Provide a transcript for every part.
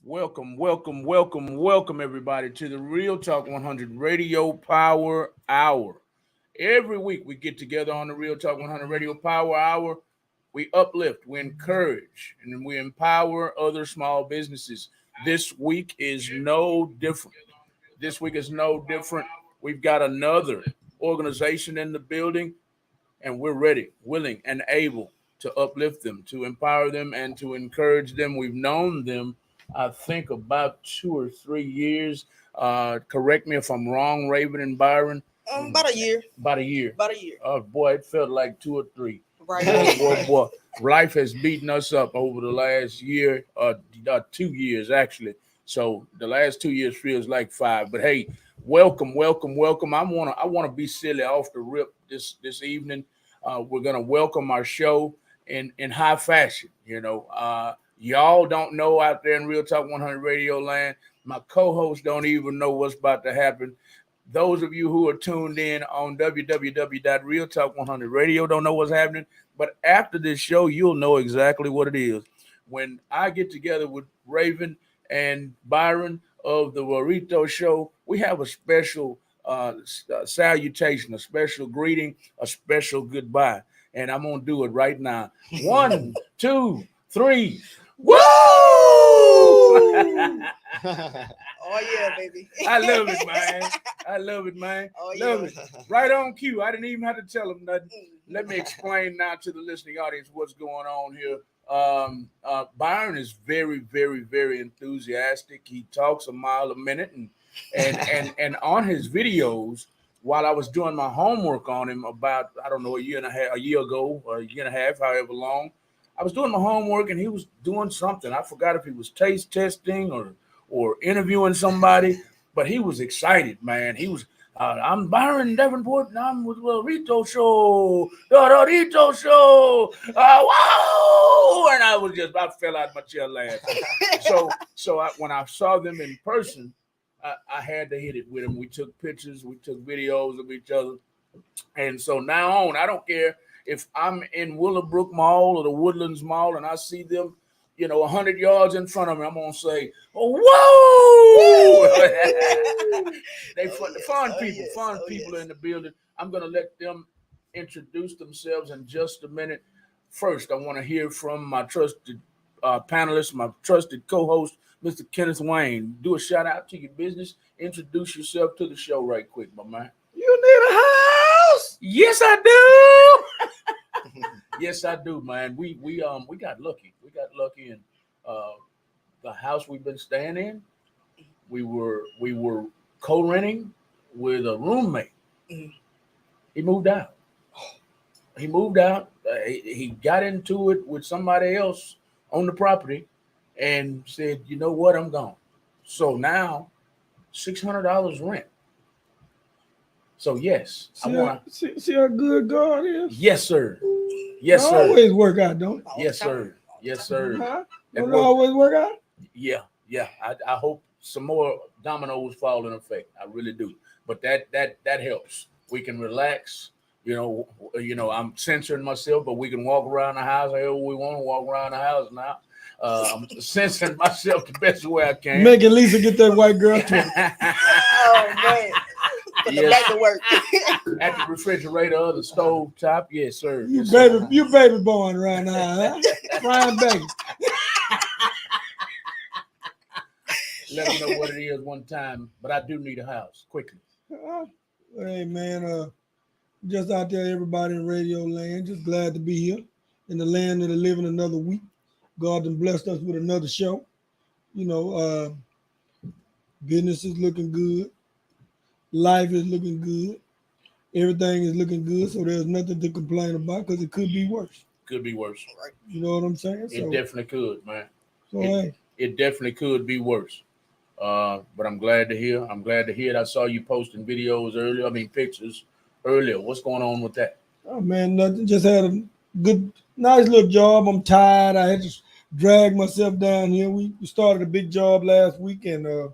Welcome, everybody, to the Real Talk 100 Radio Power Hour. Every week we get together on the Real Talk 100 Radio Power Hour. We uplift, we encourage, and we empower other small businesses. This week is no different. We've got another organization in the building, and we're ready, willing, and able to uplift them, to empower them, and to encourage them. We've known them, I think, about 2 or 3 years. Correct me if I'm wrong, Raven and Byron. About a year. About a year. About a year. Oh boy, it felt like 2 or 3. Right. Boy. Life has beaten us up over the last year, 2 years actually. So the last 2 years feels like 5. But hey, welcome. I wanna be silly off the rip this evening. We're gonna welcome our show in high fashion. Y'all don't know out there in Real Talk 100 Radio Land. My co-hosts don't even know what's about to happen. Those of you who are tuned in on www.realtalk100radio don't know what's happening. But after this show, you'll know exactly what it is. When I get together with Raven and Byron of the Werito show, we have a special salutation, a special greeting, a special goodbye. And I'm going to do it right now. 1, 2, 3. Woo! Oh yeah, baby. I love it, man. Oh Love yeah. it. Right on cue. I didn't even have to tell them nothing. Let me explain now to the listening audience what's going on here. Byron is very, very, very enthusiastic. He talks a mile a minute, and on his videos, while I was doing my homework on him about, I don't know, a year ago, or a year and a half, however long, I was doing my homework and he was doing something. I forgot if he was taste testing or interviewing somebody, but he was excited, man. He was, I'm Byron Davenport, and I'm with the Werito show, the Werito show, wow! And I fell out of my chair laughing. When I saw them in person, I had to hit it with them. We took pictures, we took videos of each other. And so now on, I don't care if I'm in Willowbrook Mall or the Woodlands Mall and I see them, 100 yards in front of me, I'm going to say, oh, whoa! Fun people are in the building. I'm going to let them introduce themselves in just a minute. First, I want to hear from my trusted panelist, my trusted co-host, Mr. Kenneth Wayne. Do a shout out to your business. Introduce yourself to the show right quick, my man. You need a house? Yes, I do. Yes, I do, man. We got lucky. We got lucky in the house we've been staying in. We were co-renting with a roommate. He moved out. He got into it with somebody else on the property and said, you know what, I'm gone. So now $600 rent. So yes, see how good God is. Yes, sir. Yes, sir. Always work out, don't it? Yes, sir. Huh? Don't it always work out? Yeah. I hope some more dominoes fall in effect. I really do. But that helps. We can relax. I'm censoring myself, but we can walk around the house however we want to walk around the house now. I'm censoring myself the best way I can. Making Lisa get that white girl too. Oh man. Put the back to work. At the refrigerator, the stove top. Yes, sir. You baby born right now, huh? Frying baby. Let them know what it is one time, but I do need a house quickly. Hey man, just out there, everybody in radio land, just glad to be here in the land of the living another week. God has blessed us with another show. Business is looking good. Life is looking good. Everything is looking good, so there's nothing to complain about because it could be worse. Could be worse. You know what I'm saying? It definitely could, man. So it definitely could be worse. But I'm glad to hear. it. I saw you posting pictures earlier. What's going on with that? Oh man, nothing. Just had a nice little job. I'm tired. I had to drag myself down here. We started a big job last week, and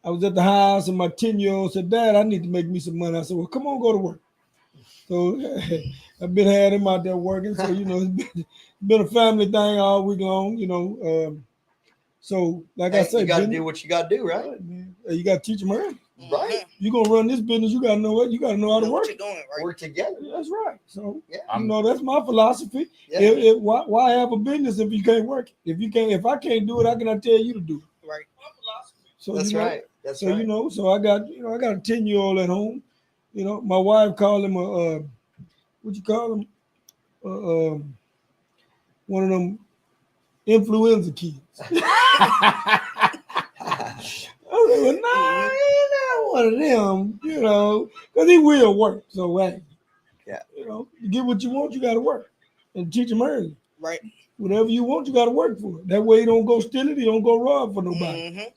I was at the house, and my 10-year-old said, "Dad, I need to make me some money." I said, "Well, come on, go to work." So I've been had him out there working. So it's been a family thing all week long. So, like Hey, I said, you got to do what you got to do, right? man. You got to teach them early. Right. You gonna run this business, you gotta know what you gotta know how to Know work. what you're doing, right? Work together. That's right. So Yeah. that's my philosophy. Yeah. Why have a business if you can't work it? If I can't do it, how can I tell you to do it? Right. So That's right. That's so right. so I got I got a 10-year-old at home. My wife called him a what you call him? One of them influenza kids. I said, well, nah, he not one of them, because he will work. So, hey, Yeah. you get what you want, you got to work and teach them early. Right. Whatever you want, you got to work for it. That way, you don't go steal it, you don't go rob for nobody.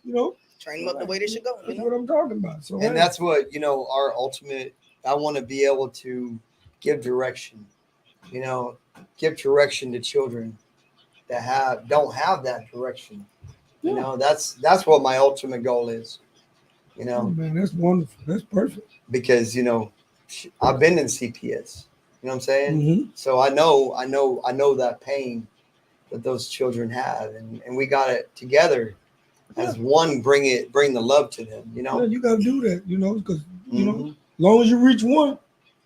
Train them up the way they should go. That's what I'm talking about. So, And that's what, our ultimate, I want to be able to give direction, give direction to children that don't have that direction. That's what my ultimate goal is, Oh, man, that's wonderful. That's perfect. because, I've been in CPS, you know what I'm saying? Mm-hmm. So I know that pain that those children have, and we got it together as one, bring the love to them, Yeah, you got to do that, because, Mhm. as long as you reach one,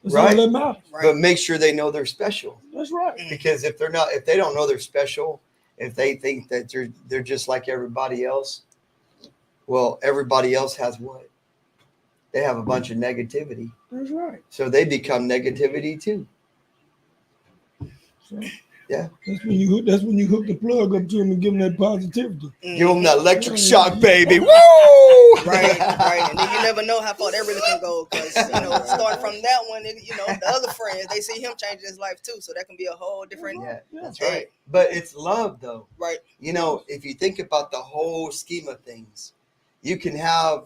that's all Right. that matters. Right. But make sure they know they're special. That's right. Because if they don't know they're special, if they think that they're just like everybody else, well, everybody else has what? They have a bunch of negativity. That's right. So they become negativity too. So, yeah. That's when you hook the plug up to them and give them that positivity. Give them that electric shock, baby. Woo! Right. And then you never know how far that really can go, because starting from that one, the other friends, they see him changing his life too, so that can be a whole different. Yeah, that's right. But it's love, though. Right. If you think about the whole scheme of things, you can have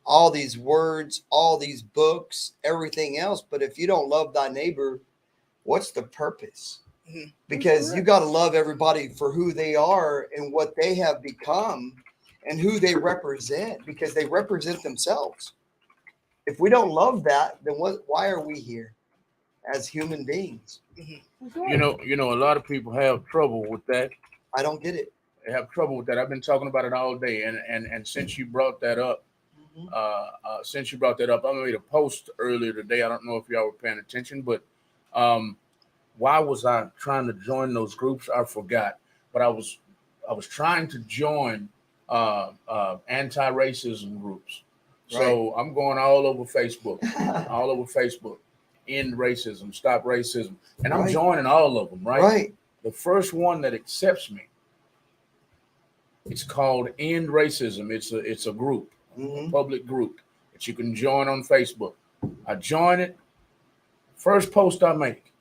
all these words, all these books, everything else, but if you don't love thy neighbor, what's the purpose? Mm-hmm. Because you got to love everybody for who they are and what they have become and who they represent, because they represent themselves. If we don't love that, then why are we here as human beings? Mm-hmm. A lot of people have trouble with that. I don't get it. They have trouble with that. I've been talking about it all day, and since you brought that up, I made a post earlier today. I don't know if y'all were paying attention, but why was I trying to join those groups? I forgot, but I was trying to join anti-racism groups. So I'm going all over Facebook, End racism, stop racism, and I'm joining all of them. Right. The first one that accepts me, it's called End Racism. It's a group, a public group that you can join on Facebook. I join it. First post I make,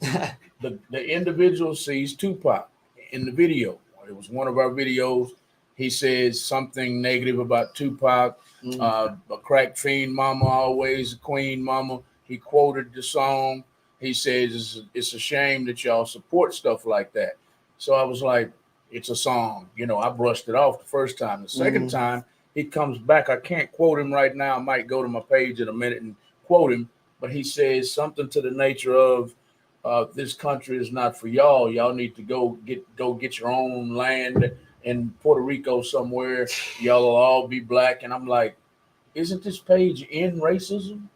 the individual sees Tupac in the video. It was one of our videos. He says something negative about Tupac, a crack fiend mama, always a queen mama. He quoted the song. He says it's a shame that y'all support stuff like that. So I was like, it's a song. I brushed it off the first time. The second time, he comes back. I can't quote him right now. I might go to my page in a minute and quote him. But he says something to the nature of, this country is not for y'all. Y'all need to go get your own land in Puerto Rico somewhere. Y'all will all be black. And I'm like, isn't this page End Racism?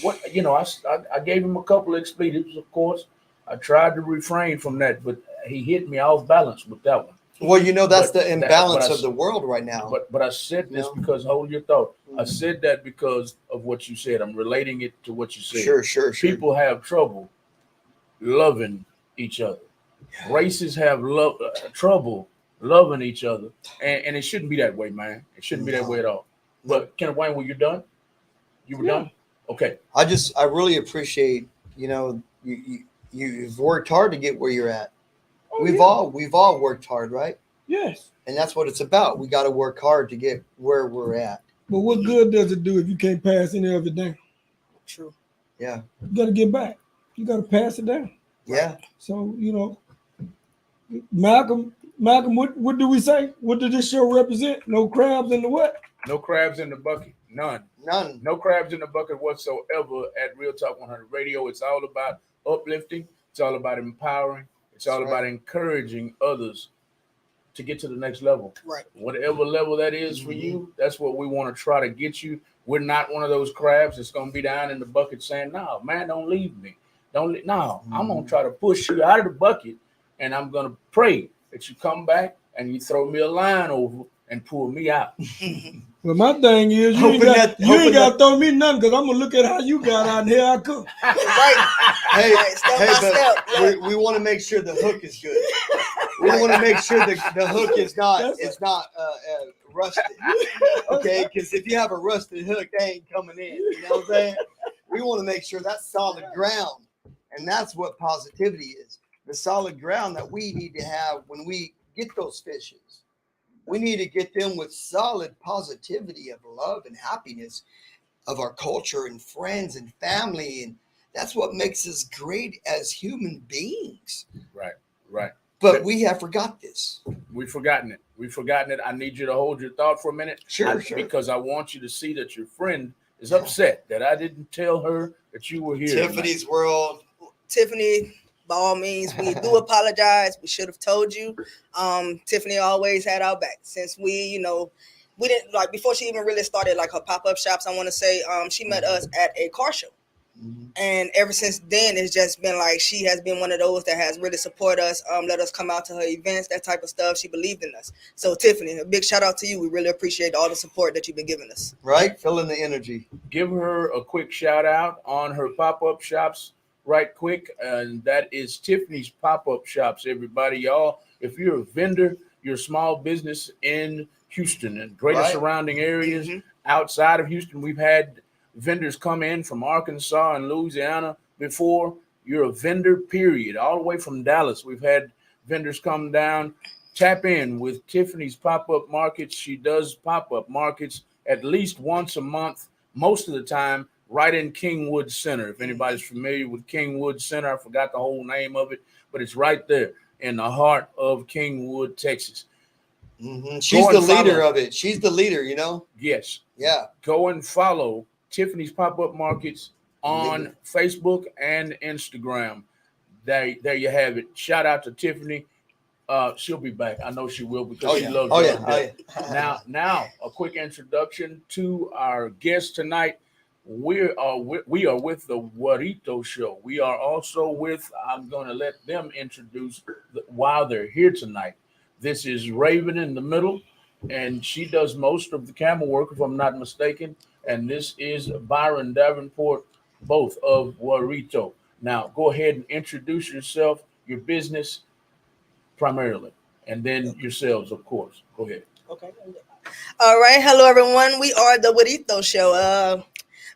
What I gave him a couple of expletives, of course. I tried to refrain from that, but he hit me off balance with that one. Well, that's the imbalance of the world right now. But I said this because, hold your thought. I said that because of what you said. I'm relating it to what you said. Sure. People have trouble loving each other. Races have trouble loving each other, and it shouldn't be that way, man. It shouldn't be that way at all. But Kenneth Wayne, were you done? You were done? Okay. I really appreciate, you've worked hard to get where you're at. We've all worked hard, right? Yes. And that's what it's about. We got to work hard to get where we're at. But what good does it do if you can't pass any of it down? True. Yeah. You got to get back. You got to pass it down. Yeah. So, Malcolm, what do we say? What did this show represent? No crabs in the what? No crabs in the bucket. None. No crabs in the bucket whatsoever at Real Talk 100 Radio. It's all about uplifting. It's all about empowering. It's all about encouraging others to get to the next level. Right. Whatever level that is for you, that's what we want to try to get you. We're not one of those crabs that's going to be down in the bucket saying, no, man, don't leave me. No, I'm going to try to push you out of the bucket, and I'm going to pray that you come back and you throw me a line over and pull me out. Well, my thing is, you ain't got to throw me nothing because I'm going to look at how you got out and here I come. Right. Hey, step by step. But we want to make sure the hook is good. We want to make sure the hook is not rusted. Okay, because if you have a rusted hook, they ain't coming in. You know what I'm saying? We want to make sure that's solid ground, and that's what positivity is. The solid ground that we need to have when we get those fishes. We need to get them with solid positivity of love and happiness of our culture and friends and family. And that's what makes us great as human beings. Right. But we have forgot this. We've forgotten it. I need you to hold your thought for a minute. Sure. Because I want you to see that your friend is upset that I didn't tell her that you were here. Tiffany's tonight. world. Tiffany, by all means, we do apologize. We should have told you. Tiffany always had our back since we didn't like before she even really started like her pop-up shops. I want to say she met us at a car show. And ever since then, it's just been like she has been one of those that has really supported us, let us come out to her events, that type of stuff. She believed in us. So Tiffany, a big shout out to you. We really appreciate all the support that you've been giving us. Right? Feeling the energy. Give her a quick shout out on her pop-up shops right quick. And that is Tiffany's pop-up shops, everybody. Y'all, if you're a vendor, you're a small business in Houston and greater surrounding areas outside of Houston, we've had vendors come in from Arkansas and Louisiana before. You're a vendor, period. All the way from Dallas, we've had vendors come down. Tap in with Tiffany's pop-up markets. She does pop-up markets at least once a month, most of the time, right in Kingwood Center. If anybody's familiar with Kingwood Center, I forgot the whole name of it, but it's right there in the heart of Kingwood, Texas. She's the leader of it. She's the leader, you know? Yes. Yeah. Go and follow Tiffany's Pop-Up Markets on Facebook and Instagram. There you have it. Shout out to Tiffany. She'll be back. I know she will because she loves you. Now, a quick introduction to our guest tonight. We are with the Werito show. We are also with, I'm going to let them introduce while they're here tonight. This is Raven in the middle, and she does most of the camera work, if I'm not mistaken. And this is Byron Davenport, both of Werito. Now, go ahead and introduce yourself, your business primarily, and then yourselves, of course. Go ahead. Okay. All right. Hello, everyone. We are the Werito show.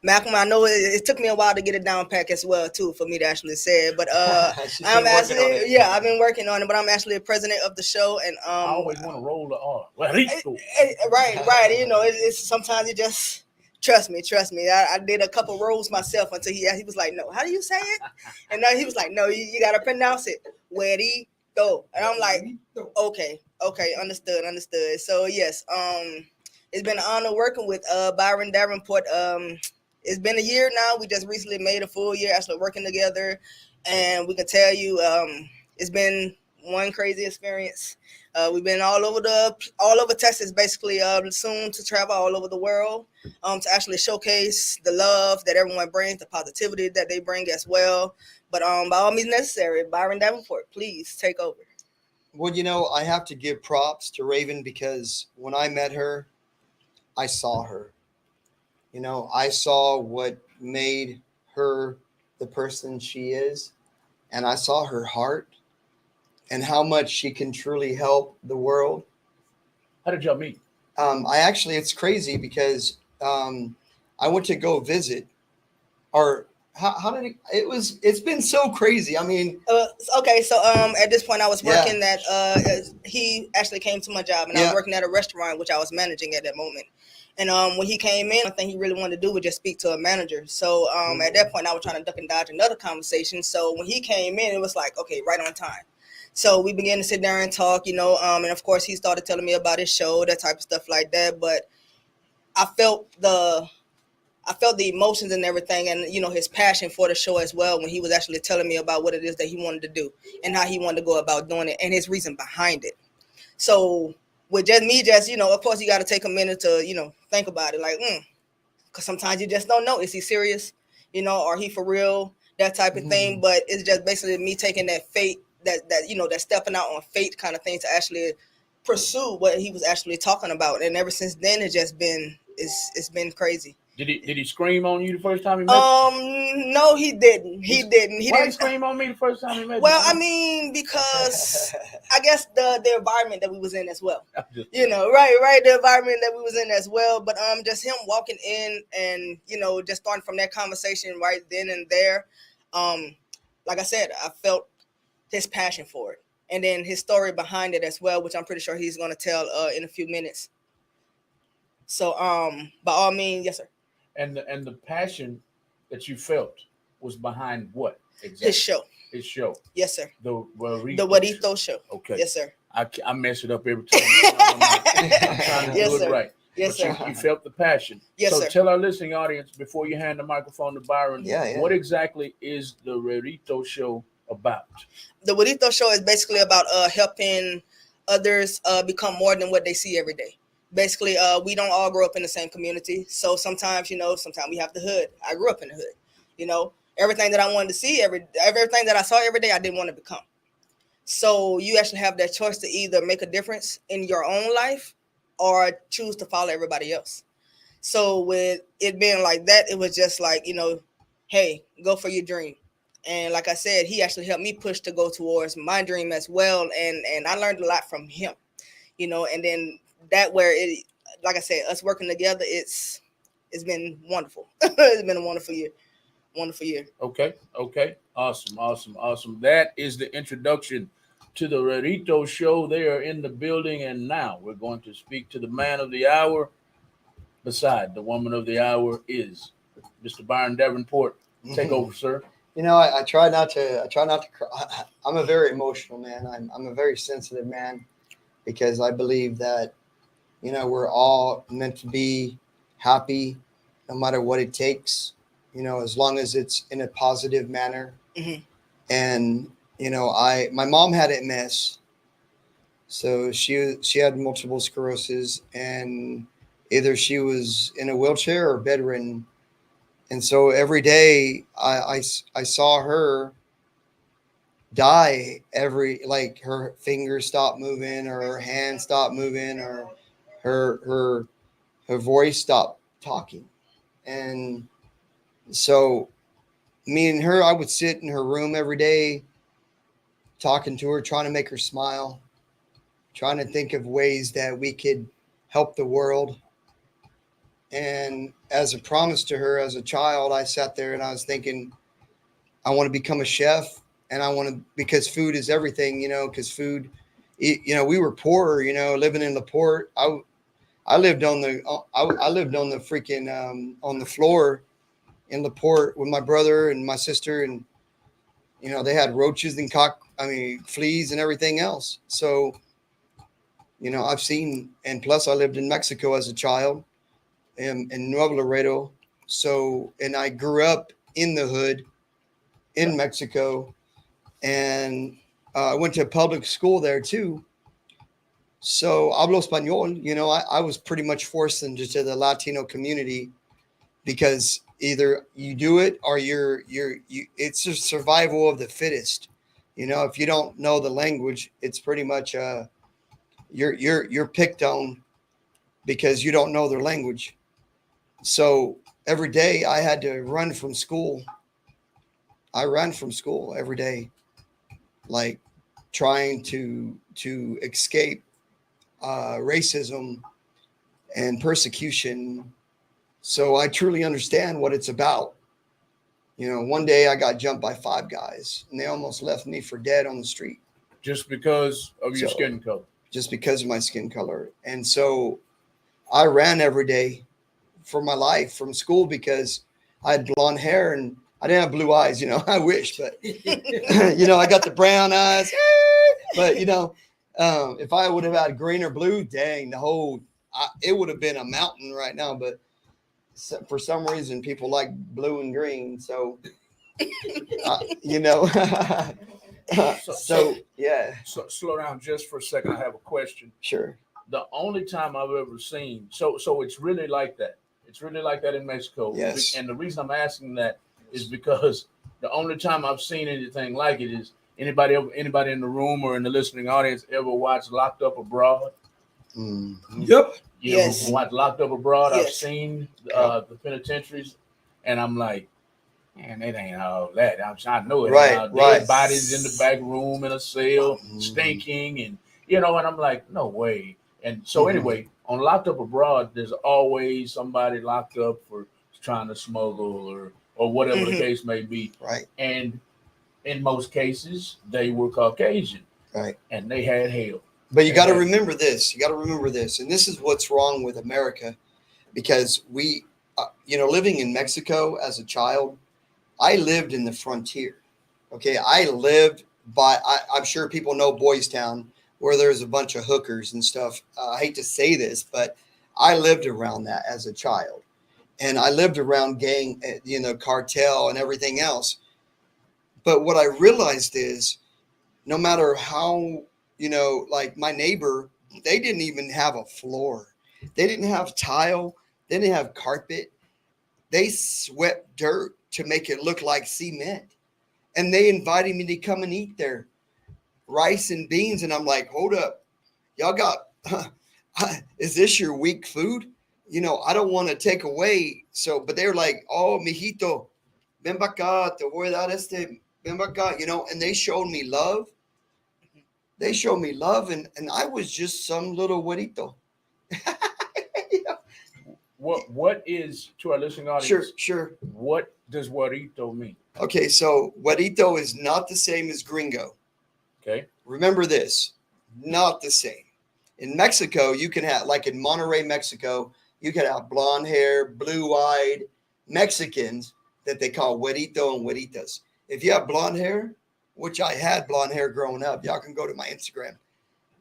Malcolm, I know it took me a while to get it down pack as well, too, for me to actually say it. But I'm actually, I've been working on it, but I'm actually the president of the show. And I always want to roll the R. Werito. Right. You know, it's sometimes you just trust me. I did a couple rolls myself until he was like, no, how do you say it? And then he was like, no, you got to pronounce it. Werito. And I'm like, okay, understood. So, yes, it's been an honor working with Byron Davenport. It's been a year now. We just recently made a full year actually working together. And we can tell you it's been one crazy experience. We've been all over Texas, basically, soon to travel all over the world to actually showcase the love that everyone brings, the positivity that they bring as well. But by all means necessary, Byron Davenport, please take over. Well, you know, I have to give props to Raven because when I met her, I saw her. You know, I saw what made her the person she is, and I saw her heart and how much she can truly help the world. How did y'all meet? It's crazy because I went to go visit, or how did it's been so crazy. I mean, okay. So at this point I was working he actually came to my job and I was working at a restaurant, which I was managing at that moment. And when he came in, one thing he really wanted to do was just speak to a manager. So at that point I was trying to duck and dodge another conversation. So when he came in, it was like, okay, right on time. So we began to sit there and talk, you know, and of course he started telling me about his show, that type of stuff like that. But I felt the emotions and everything, and you know, his passion for the show as well, when he was actually telling me about what it is that he wanted to do and how he wanted to go about doing it and his reason behind it. So with just me, of course, you got to take a minute to, think about it. Like, because sometimes you just don't know. Is he serious? Or he for real? That type of thing. But it's just basically me taking that faith, that stepping out on faith kind of thing to actually pursue what he was actually talking about. And ever since then, it's been crazy. Did he scream on you the first time he met you? No, he didn't. He didn't. Why he scream on me the first time he met you? Well, I mean, because I guess the environment that we was in as well. Right, the environment that we was in as well. But just him walking in and just starting from that conversation right then and there. Like I said, I felt his passion for it, and then his story behind it as well, which I'm pretty sure he's going to tell in a few minutes. So, by all means, yes, sir. And the passion that you felt was behind what exactly? His show. Yes, sir. The Werito show. Okay. Yes, sir. I mess it up every time. I'm trying to Yes, do sir. it right. Yes, But sir. you felt the passion. Yes, so sir. tell our listening audience before you hand the microphone to Byron. Yeah. What exactly is the Werito show about? The Werito show is basically about helping others become more than what they see every day. Basically, we don't all grow up in the same community. So sometimes we have the hood. I grew up in the hood. Everything that I wanted to see, everything that I saw every day, I didn't want to become. So you actually have that choice to either make a difference in your own life or choose to follow everybody else. So with it being like that, it was just like, hey, go for your dream. And like I said, he actually helped me push to go towards my dream as well. And I learned a lot from him, and then that where it, like I said, us working together, it's been wonderful. It's been a wonderful year. Wonderful year. Okay. Awesome. That is the introduction to the Werito show. They are in the building, and now we're going to speak to the man of the hour. Beside the woman of the hour is Mr. Byron Davenport. Take over, sir. I try not to cry. I'm a very emotional man. I'm a very sensitive man because I believe that, we're all meant to be happy no matter what it takes, as long as it's in a positive manner. Mm-hmm. And, my mom had MS. So she had multiple sclerosis, and either she was in a wheelchair or bedridden. And so every day I saw her die her fingers stopped moving, or her hand stopped moving, or her voice stopped talking. And so me and her, I would sit in her room every day talking to her, trying to make her smile, trying to think of ways that we could help the world. And as a promise to her as a child, I sat there and I was thinking, I want to become a chef, and because food is everything, because food, we were poor, living in LaPorte. I lived on the freaking, on the floor in LaPorte with my brother and my sister. And, they had roaches and fleas and everything else. So, I've seen, and plus I lived in Mexico as a child. In Nuevo Laredo. So, and I grew up in the hood in Mexico, and I went to public school there too. So hablo español, I was pretty much forced into the Latino community because either you do it or it's a survival of the fittest. If you don't know the language, it's pretty much you're picked on because you don't know their language. So every day I had to run from school. I ran from school every day, like trying to escape racism and persecution. So I truly understand what it's about. One day I got jumped by 5 guys, and they almost left me for dead on the street. Just because of your skin color. Just because of my skin color. And so I ran every day for my life from school because I had blonde hair and I didn't have blue eyes, I wish, but I got the brown eyes, but if I would have had green or blue, dang, it would have been a mountain right now. But for some reason, people like blue and green. So, So yeah, So slow down just for a second. I have a question. sure. The only time I've ever seen, so it's really like that. It's really like that in Mexico. Yes. And the reason I'm asking that is because the only time I've seen anything like it is anybody in the room or in the listening audience ever watched Locked Up Abroad? Mhm. Yep. You Yes. know, watch Locked Up Abroad. I've Yes. seen the penitentiaries, and I'm like, man, it ain't all that. I know it. Right, Ain't all right. dead bodies in the back room in a cell, Mhm. stinking, and and I'm like, no way. And so Mhm. anyway, on Locked Up Abroad, there's always somebody locked up for trying to smuggle or whatever the Mhm. case may be. Right, And in most cases, they were Caucasian, right. and they had hell. But you They got to had- remember this. You got to remember this, and this is what's wrong with America, because we, living in Mexico as a child, I lived in the frontier. Okay, I lived by. I'm sure people know Boys Town, where there's a bunch of hookers and stuff. I hate to say this, but I lived around that as a child, and I lived around gang, cartel, and everything else. But what I realized is, no matter how, like my neighbor, they didn't even have a floor. They didn't have tile. They didn't have carpet. They swept dirt to make it look like cement. And they invited me to come and eat their rice and beans. And I'm like, hold up. Y'all got, is this your weak food? I don't want to take away. So, but they were like, oh, mijito, ven pa acá, te voy a dar ven pa acá, and they showed me love. They showed me love, and I was just some little Werito. What is, to our listening audience? Sure. What does Werito mean? Okay, so Werito is not the same as gringo. Okay. Remember this, not the same. In Mexico, you can have, like in Monterrey, Mexico, you can have blonde hair, blue-eyed Mexicans that they call Werito and Weritas. If you have blonde hair, which I had blonde hair growing up, y'all can go to my Instagram.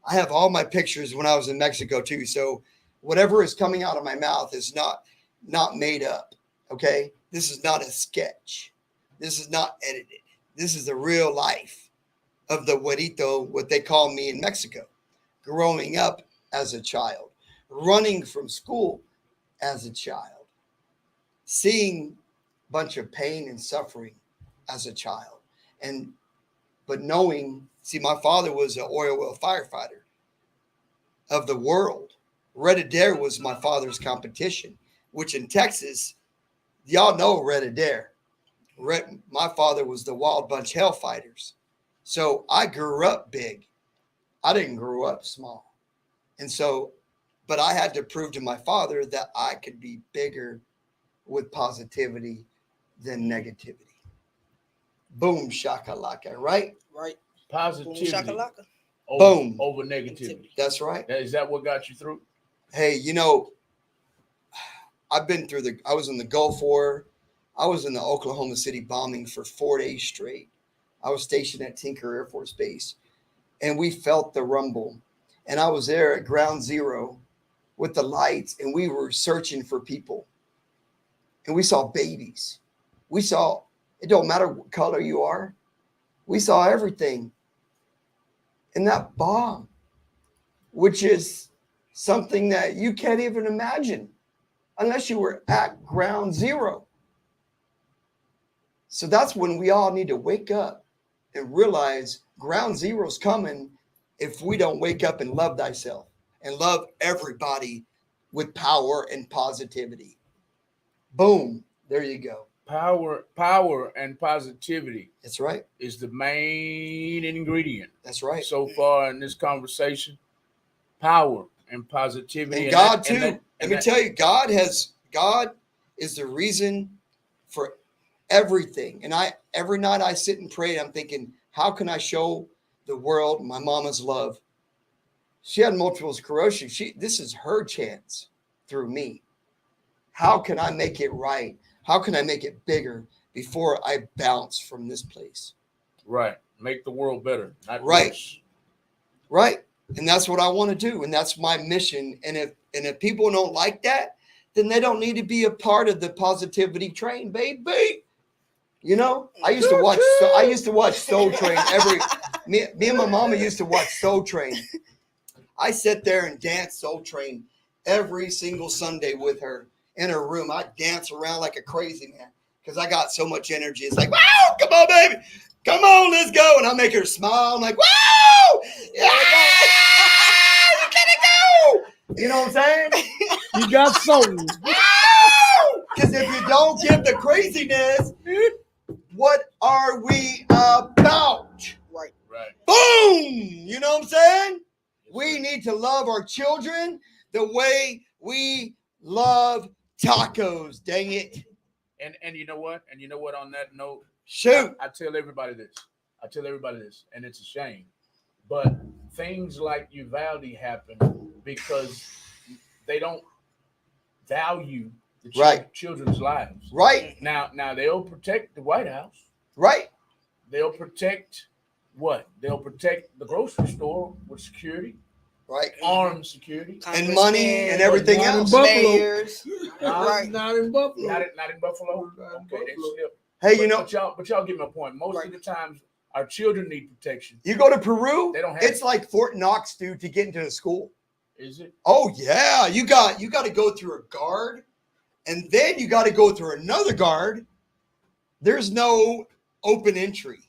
I have all my pictures when I was in Mexico too. So whatever is coming out of my mouth is not made up. Okay. This is not a sketch. This is not edited. This is the real life of the Werito, what they call me in Mexico, growing up as a child, running from school as a child, seeing a bunch of pain and suffering as a child. But knowing, see, my father was an oil well firefighter of the world. Red Adair was my father's competition, which in Texas, y'all know Red Adair. My father was the Wild Bunch Hellfighters. So I grew up big. I didn't grow up small. And so, but I had to prove to my father that I could be bigger with positivity than negativity. Boom, shakalaka, right? Right. Boom Positivity shakalaka. over negativity. That's right. Is that what got you through? Hey, I was in the Gulf War. I was in the Oklahoma City bombing for 4 days straight. I was stationed at Tinker Air Force Base, and we felt the rumble. And I was there at ground zero with the lights, and we were searching for people. And we saw babies. It don't matter what color you are. We saw everything. And that bomb, which is something that you can't even imagine unless you were at ground zero. So that's when we all need to wake up and realize ground zero's coming if we don't wake up and love thyself and love everybody with power and positivity. Boom. There you go. Power and positivity That's right. is the main ingredient That's right. so far in this conversation. Power and positivity. And God too. Let me tell you, God is the reason for everything. And every night I sit and pray, I'm thinking, how can I show the world my mama's love? She had multiple sclerosis. This is her chance through me. How can I make it right? How can I make it bigger before I bounce from this place? Right. Make the world better, not Right. worse. Right. And that's what I want to do. And that's my mission. And if people don't like that, then they don't need to be a part of the positivity train, baby. I used to watch Soul Train Me and my mama used to watch Soul Train. I sit there and dance Soul Train every single Sunday with her in her room. I dance around like a crazy man because I got so much energy. It's like, wow, come on, baby. Come on, let's go. And I make her smile. I'm like, wow, yeah, you gotta go. You know what I'm saying? You got soul. Because if you don't give the craziness, what are we about? Right. Boom! You know what I'm saying? We need to love our children the way we love tacos. Dang it. And you know what? And you know what? On that note, Shoot. I tell everybody this. And it's a shame. But things like Uvalde happen because they don't value the Right. children's lives. Right. Now they'll protect the White House. Right. They'll protect what? They'll protect the grocery store with security, Right. armed security. And money and everything Not in else. Buffalo. Mayors. Right. Not in Buffalo. Not in Buffalo. Not in Okay, they Buffalo. slip. Hey, you know, but y'all get my point. Most of the times, our children need protection. you go to Peru, They don't have it's like Fort Knox, dude, to get into the school. Is it? Oh yeah, you got to go through a guard, and then you got to go through another guard. There's no open entry.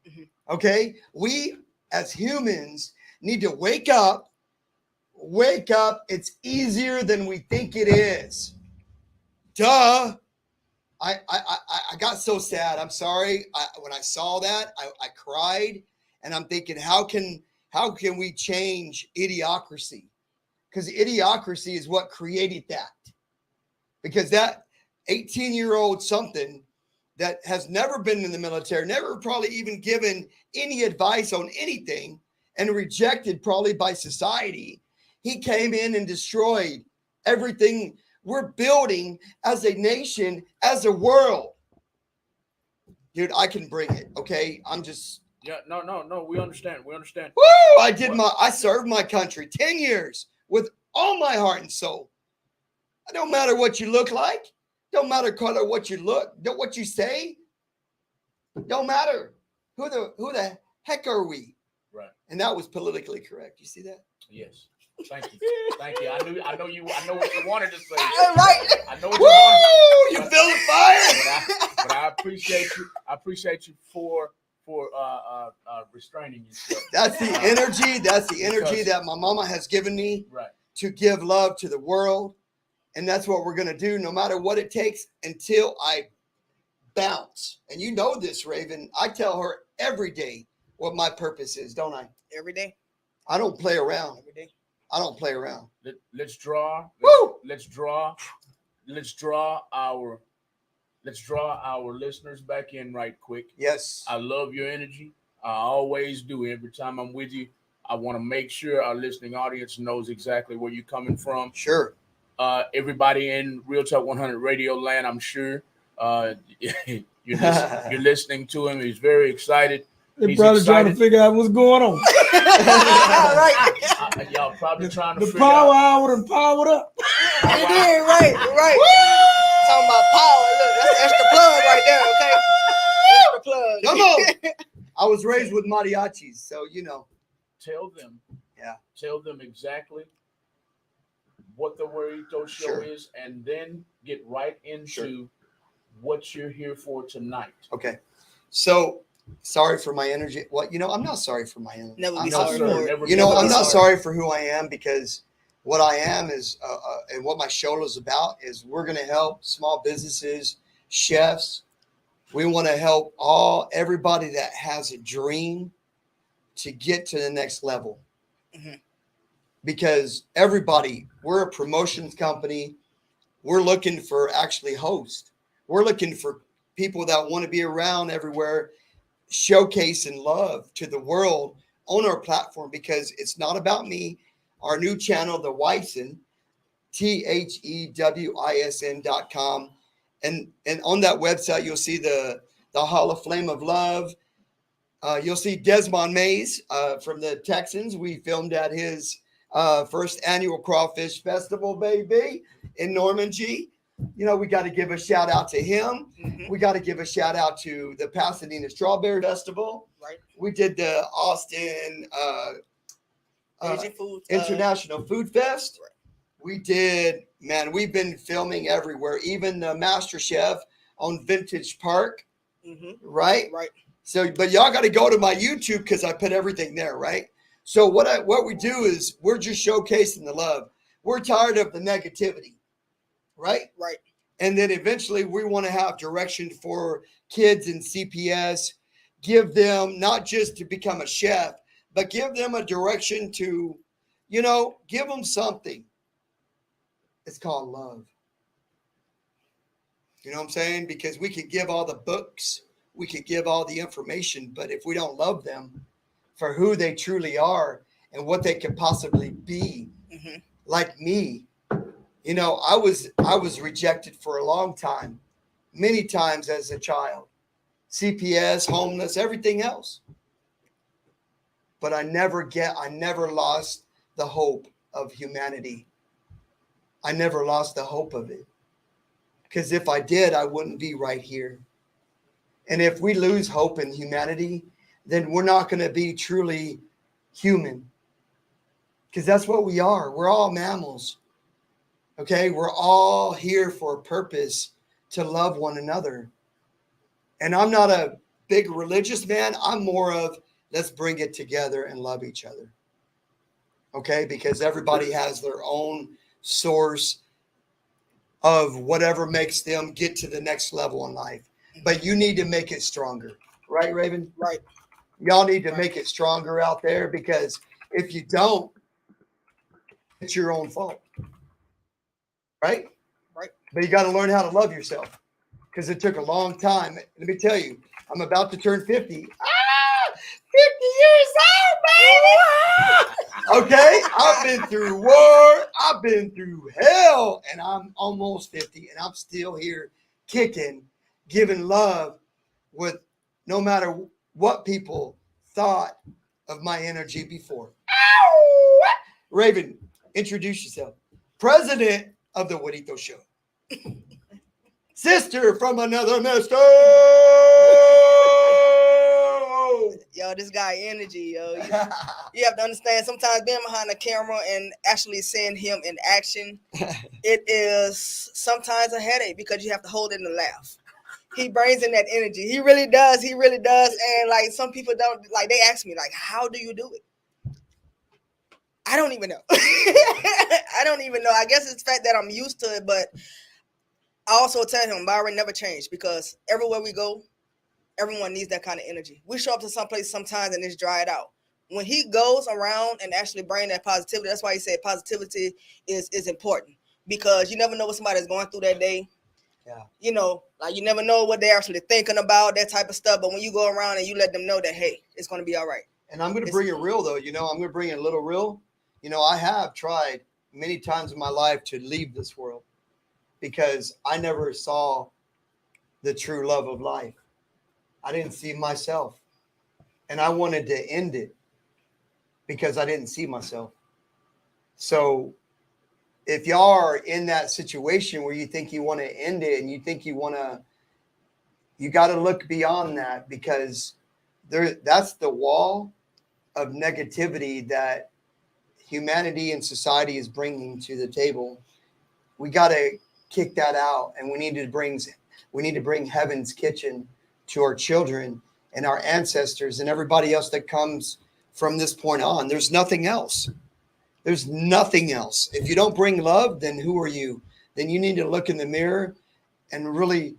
Mhm. Okay, we as humans need to wake up. Wake up! It's easier than we think it is. Duh. I got so sad. I'm sorry. When I saw that, I cried, and I'm thinking, how can we change idiocracy? Because idiocracy is what created that. Because that 18-year-old something that has never been in the military, never probably even given any advice on anything, and rejected probably by society, he came in and destroyed everything we're building as a nation, as a world. Dude, I can bring it, okay? I'm just... Yeah, no. We understand. Woo! I served my country 10 years with all my heart and soul. It don't matter what you look like. Don't matter color what you look, what you say. Don't matter. Who the heck are we? Right. And that was politically correct. You see that? Yes. Thank you. I know what you wanted to say. Right. I know what you wanted. You feel the fire? But I appreciate you. I appreciate you for restraining yourself. That's the energy. That's the energy that my mama has given me Right. to give love to the world. And that's what we're going to do no matter what it takes until I bounce. And you know this, Raven. I tell her every day what my purpose is, don't I? Every day. I don't play around. Every day. I don't play around. Let's draw. Woo! Let's draw our listeners back in right quick. Yes. I love your energy. I always do. Every time I'm with you, I want to make sure our listening audience knows exactly where you're coming from. Sure. Everybody in Real Talk 100 Radio Land, I'm sure you're listening to him. He's very excited. They He's probably trying to excited. figure out what's going on. Right. Y'all probably trying to The figure power out. hour and powered up. You did, right. Talking about power. Look, that's extra plug right there, okay? Extra plug. Come on. I was raised with mariachis, so you know. Tell them. Yeah. Tell them exactly what the Werito show Sure. is, and then get right into what you're here for tonight. Okay. So sorry for my energy. Well, you know, I'm not sorry for my energy. Never I'm be not sorry sorry. for it. Never You know, be I'm not sorry. sorry for who I am, because what I am is, and what my show is about is we're going to help small businesses, chefs. We want to help everybody that has a dream to get to the next level. Mhm. Because everybody, we're a promotions company. We're looking for actually hosts. We're looking for people that want to be around everywhere, showcasing love to the world on our platform, because it's not about me. Our new channel, the Weissen, THEWISN.com. And on that website, you'll see the Hall of Flame of Love. You'll see Desmond Mays from the Texans. We filmed at his first annual Crawfish Festival, baby, in Normandy. You know, we got to give a shout out to him. Mhm. We got to give a shout out to the Pasadena Strawberry Festival. Right. We did the Austin Asian food. International Food Fest. Right. We did, man, we've been filming everywhere, even the Master Chef on Vintage Park, right? Right. So, but y'all got to go to my YouTube because I put everything there, right? So what we do is we're just showcasing the love. We're tired of the negativity, right? Right. And then eventually we want to have direction for kids in CPS, give them not just to become a chef, but give them a direction to, you know, give them something. It's called love. You know what I'm saying? Because we could give all the books, we could give all the information, but if we don't love them for who they truly are and what they could possibly be, like me, you know, I was rejected for a long time, many times as a child, CPS, homeless, everything else. But I never lost the hope of humanity. I never lost the hope of it. Because if I did, I wouldn't be right here. And if we lose hope in humanity, then we're not going to be truly human. Because that's what we are. We're all mammals. Okay? We're all here for a purpose to love one another. And I'm not a big religious man. I'm more of let's bring it together and love each other. Okay? Because everybody has their own source of whatever makes them get to the next level in life. But you need to make it stronger. Right, Raven? Right. Y'all need to make it stronger out there, because if you don't, it's your own fault. Right? Right. But you got to learn how to love yourself, because it took a long time. Let me tell you, I'm about to turn 50. 50 years old, baby! Okay, I've been through war, I've been through hell, and I'm almost 50, and I'm still here kicking, giving love with no matter what people thought of my energy before. Ow! Raven, introduce yourself. President of the Werito Show. Sister from another mister. Yo, this guy energy, yo. You have to understand, sometimes being behind the camera and actually seeing him in action, it is sometimes a headache because you have to hold it and laugh. He brings in that energy. He really does. He really does. And like some people don't, like they ask me, like, how do you do it? I don't even know. I don't even know. I guess it's the fact that I'm used to it, but I also tell him, Byron, never change, because everywhere we go, everyone needs that kind of energy. We show up to some place sometimes and it's dried out. When he goes around and actually bring that positivity, that's why he said positivity is important, because you never know what somebody's going through that day. Yeah. You know, like you never know what they're actually thinking about, that type of stuff. But when you go around and you let them know that, hey, it's going to be all right. And I'm going to bring it real, though. You know, I'm going to bring it a little real. You know, I have tried many times in my life to leave this world because I never saw the true love of life. I didn't see myself, and I wanted to end it because I didn't see myself. So if y'all are in that situation where you think you want to end it and you think you got to look beyond that, because that's the wall of negativity that humanity and society is bringing to the table. We got to kick that out, and we need to bring heaven's kitchen to our children and our ancestors and everybody else that comes from this point on. There's nothing else. There's nothing else. If you don't bring love, then who are you? Then you need to look in the mirror and really,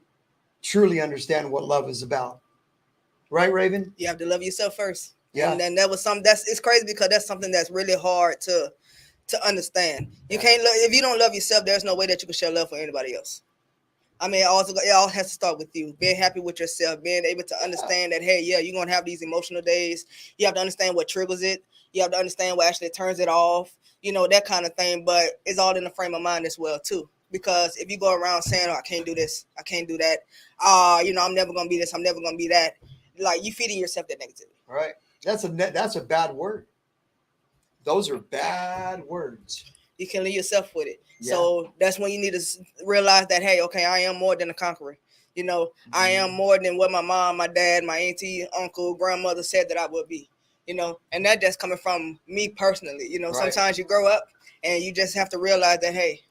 truly understand what love is about. Right, Raven? You have to love yourself first. Yeah. And then that was something it's crazy, because that's something that's really hard to understand. You can't if you don't love yourself, there's no way that you can show love for anybody else. I mean, it all has to start with you, being happy with yourself, being able to understand that, hey, yeah, you're going to have these emotional days. You have to understand what triggers it. You have to understand what actually turns it off, you know, that kind of thing. But it's all in the frame of mind as well, too. Because if you go around saying, oh, I can't do this, I can't do that, you know, I'm never going to be this, I'm never going to be that, like, you feeding yourself that negativity. Right. That's a bad word. Those are bad words. You can leave yourself with it. Yeah. So that's when you need to realize that, hey, okay, I am more than a conqueror. You know, I am more than what my mom, my dad, my auntie, uncle, grandmother said that I would be. You know, and that just coming from me personally. You know, Right. sometimes you grow up and you just have to realize that, hey,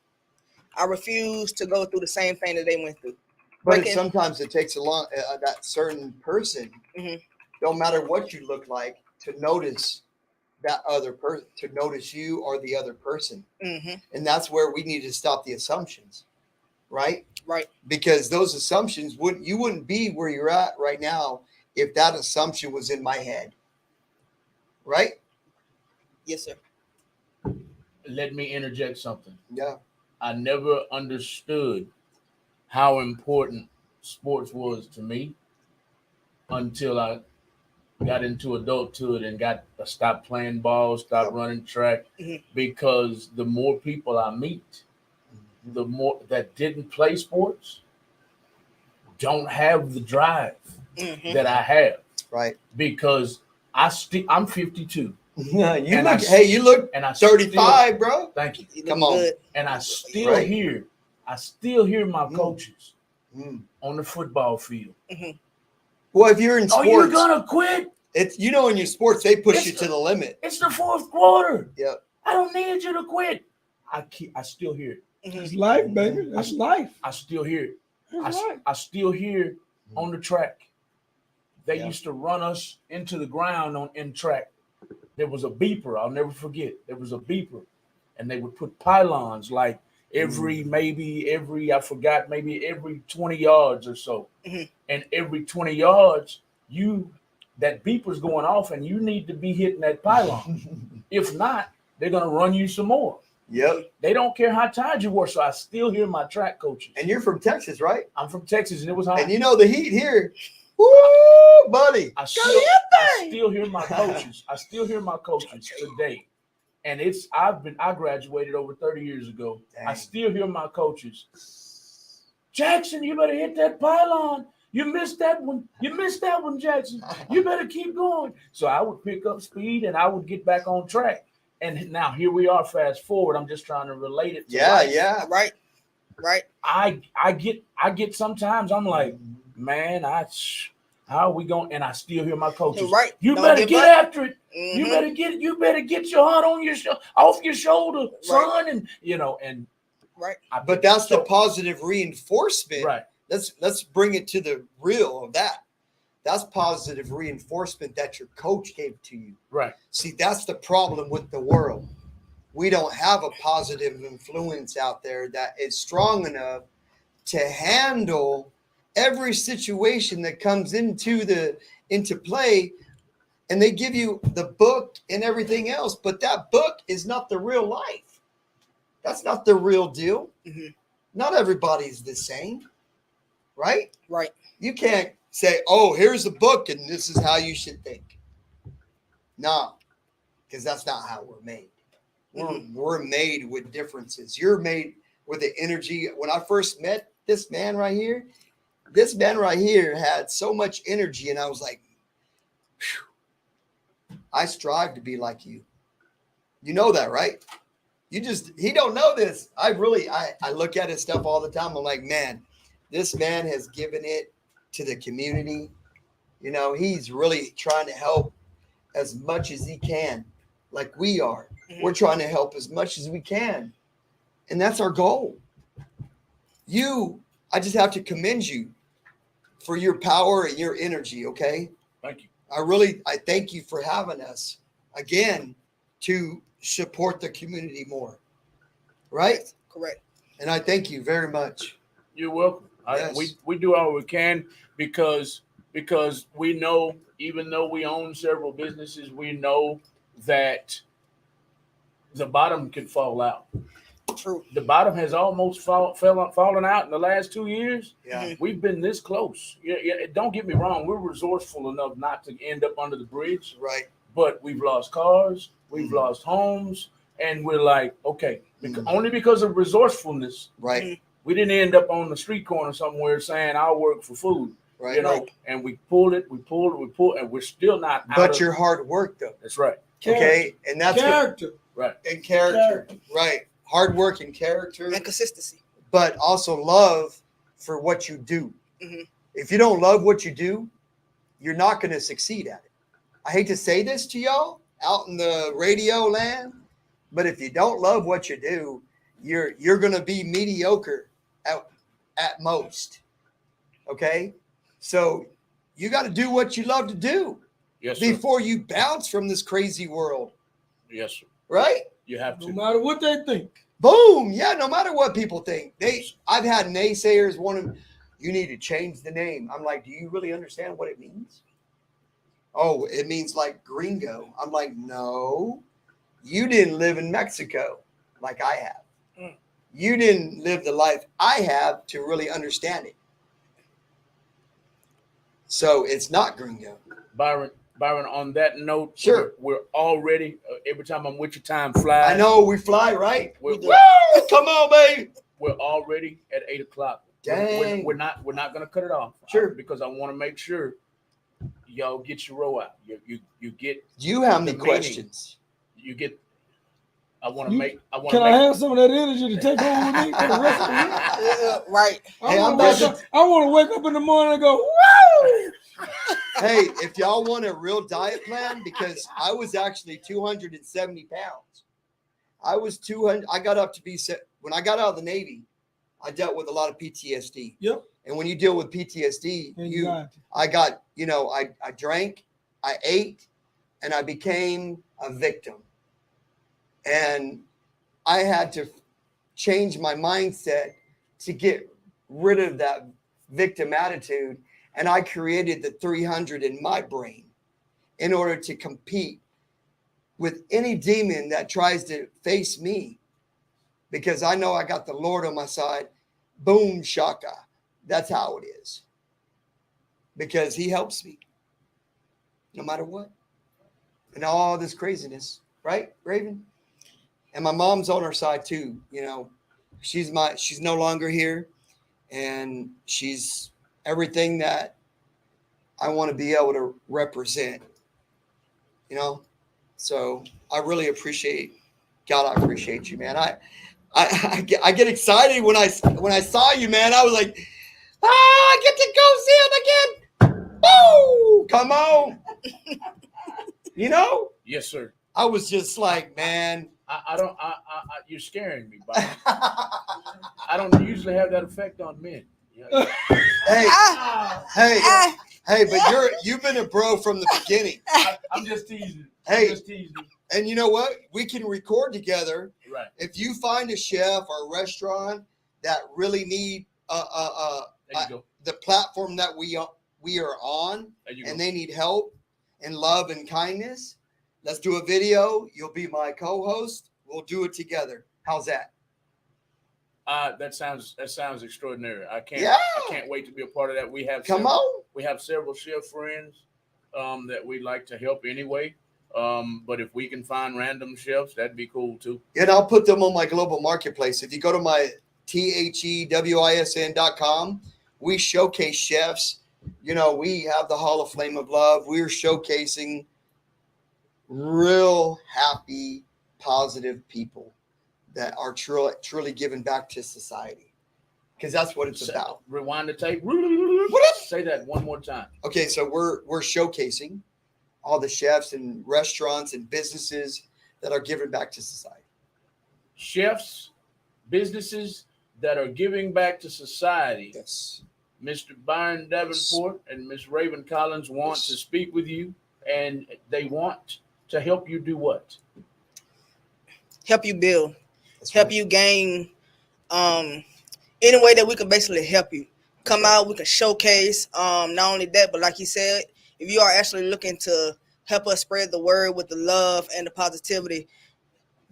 I refuse to go through the same thing that they went through. But sometimes it takes a long that certain person, Mhm. no matter what you look like, to notice that other person, to notice you or the other person. Mhm. And that's where we need to stop the assumptions, right? Right. Because those assumptions wouldn't be where you're at right now if that assumption was in my head, right? Yes, sir. Let me interject something. Yeah. I never understood how important sports was to me until I got into adulthood and stopped playing ball, stopped running track, Mhm. because the more people I meet, the more that didn't play sports don't have the drive Mhm. that I have, Right. because I'm 52. Yeah, you And look. I- Hey, you look and I 35, bro. Thank you. You Come look on. good. And I still Right. hear my coaches on the football field. Mm. Well, if you're in Are sports, you gonna quit? it's in your sports they push you to the limit. It's the fourth quarter. Yep. I don't need you to quit. I still hear it. It's life, baby. That's life. I still hear it. That's life. I still hear on the track. They Yeah. used to run us into the ground in track. There was a beeper. I'll never forget. There was a beeper, and they would put pylons like every 20 yards or so. Mhm. And every 20 yards, that beeper's going off, and you need to be hitting that pylon. If not, they're gonna run you some more. Yep. They don't care how tired you were. So I still hear my track coaches. And you're from Texas, right? I'm from Texas, and it was hot. And you know the heat here. Woo, buddy. I still hear my coaches. I still hear my coaches today. And I graduated over 30 years ago. Dang. I still hear my coaches. Jackson, you better hit that pylon. You missed that one. Jackson. You better keep going. So I would pick up speed and I would get back on track. And now here we are, fast forward. I'm just trying to relate it to life. Yeah. Right. Right. I get sometimes I'm like, man, how are we going? And I still hear my coaches. You're right. You Don't better give get up. after it. Mhm. You better get your heart on off your shoulder, son. And Right. But that's the positive reinforcement. right. Let's bring it to the real of that. That's positive reinforcement that your coach gave to you. Right. See, that's the problem with the world. We don't have a positive influence out there that is strong enough to handle every situation that comes into play. And they give you the book and everything else, but that book is not the real life. That's not the real deal. Mhm. Not everybody's the same, right? Right. You can't say, oh, here's a book and this is how you should think. No, because that's not how we're made. We're made with differences. You're made with the energy. When I first met this man right here had so much energy, and I was like, phew, I strive to be like you. You know that, right? He don't know this. I look at his stuff all the time. I'm like, man, this man has given it to the community. You know, he's really trying to help as much as he can, like we are. Mhm. We're trying to help as much as we can. And that's our goal. I just have to commend you for your power and your energy, okay? Thank you. I thank you for having us again to support the community more. Right? Correct. And I thank you very much. You're welcome. Yes. We do all we can because we know, even though we own several businesses, we know that the bottom could fall out. True. The bottom has almost fallen out in the last 2 years. Yeah. We've been this close. Yeah, don't get me wrong. We're resourceful enough not to end up under the bridge. Right. But we've lost cars, we've lost homes, and we're like, okay, only because of resourcefulness. Right. We didn't end up on the street corner somewhere saying I'll work for food. Right. And we pulled it, and we're still not out But of, your hard work, though. That's right. Okay. And that's Character. Right. and character. Right. Hard work and character, And consistency. but also love for what you do. Mhm. If you don't love what you do, you're not going to succeed at it. I hate to say this to y'all out in the radio land, but if you don't love what you do, you're going to be mediocre at most. Okay? So you got to do what you love to do before you bounce from this crazy world. Yes, sir. Right? You have to. No matter what they think. Boom. Yeah, no matter what people think. I've had naysayers wanting, you need to change the name. I'm like, do you really understand what it means? Oh, it means like gringo. I'm like, no, you didn't live in Mexico like I have. Mm. You didn't live the life I have to really understand it. So it's not gringo. Byron, on that note, Sure. we're already, every time I'm with you, time flies. I know we fly, right? We're, Woo! Come on, baby. we're already at 8 o'clock. Dang. We're not going to cut it off. Sure. Because I want to make sure y'all get your row out. You get. Do you have the any meaning. questions? You get. I want You- to make. I want Can to I make. have some of that energy to take home with me for the rest of the week? Yeah, right. Hey, I I'm want to wake up in the morning and go, woo! Hey, if y'all want a real diet plan, because I was actually 270 pounds. I was 200. I got up to be, when I got out of the Navy, I dealt with a lot of PTSD. Yep. And when you deal with PTSD, Anxiety. I drank, I ate, and I became a victim. And I had to change my mindset to get rid of that victim attitude. And I created the 300 in my brain in order to compete with any demon that tries to face me, because I know I got the Lord on my side. Boom, shaka. That's how it is. Because he helps me no matter what. And all this craziness, right, Raven? And my mom's on her side too. You know, she's no longer here, and she's everything that I want to be able to represent, you know? So I really appreciate God. I appreciate you, man. I get excited when I saw you, man. I was like, I get to go see him again. Woo! Come on. You know? Yes, sir. I was just like, man. You're scaring me, Byron. I don't usually have that effect on men. Yeah. Hey, but you've been a bro from the beginning. I'm just teasing. Hey. I'm just teasing. And you know what? We can record together. Right. If you find a chef or a restaurant that really need There you go. the platform that we are on, and they need help and love and kindness, let's do a video. You'll be my co-host. We'll do it together. How's that? That sounds extraordinary. I can't wait to be a part of that. We have several chef friends that we'd like to help anyway. But if we can find random chefs, that'd be cool too. And I'll put them on my global marketplace. If you go to my THEWISN.com, we showcase chefs. You know, we have the Hall of Flame of Love. We're showcasing real happy, positive people that are truly giving back to society, because that's what it's about. Rewind the tape. Say that one more time. Okay, so we're showcasing all the chefs and restaurants and businesses that are giving back to society. Chefs, businesses that are giving back to society. Yes. Mr. Byron Davenport and Miss Raven Collins want to speak with you, and they want to help you do what? Help you build. That's Help right. you gain any way that we can basically help you. Come out, we can showcase. Not only that, but like you said, if you are actually looking to help us spread the word with the love and the positivity,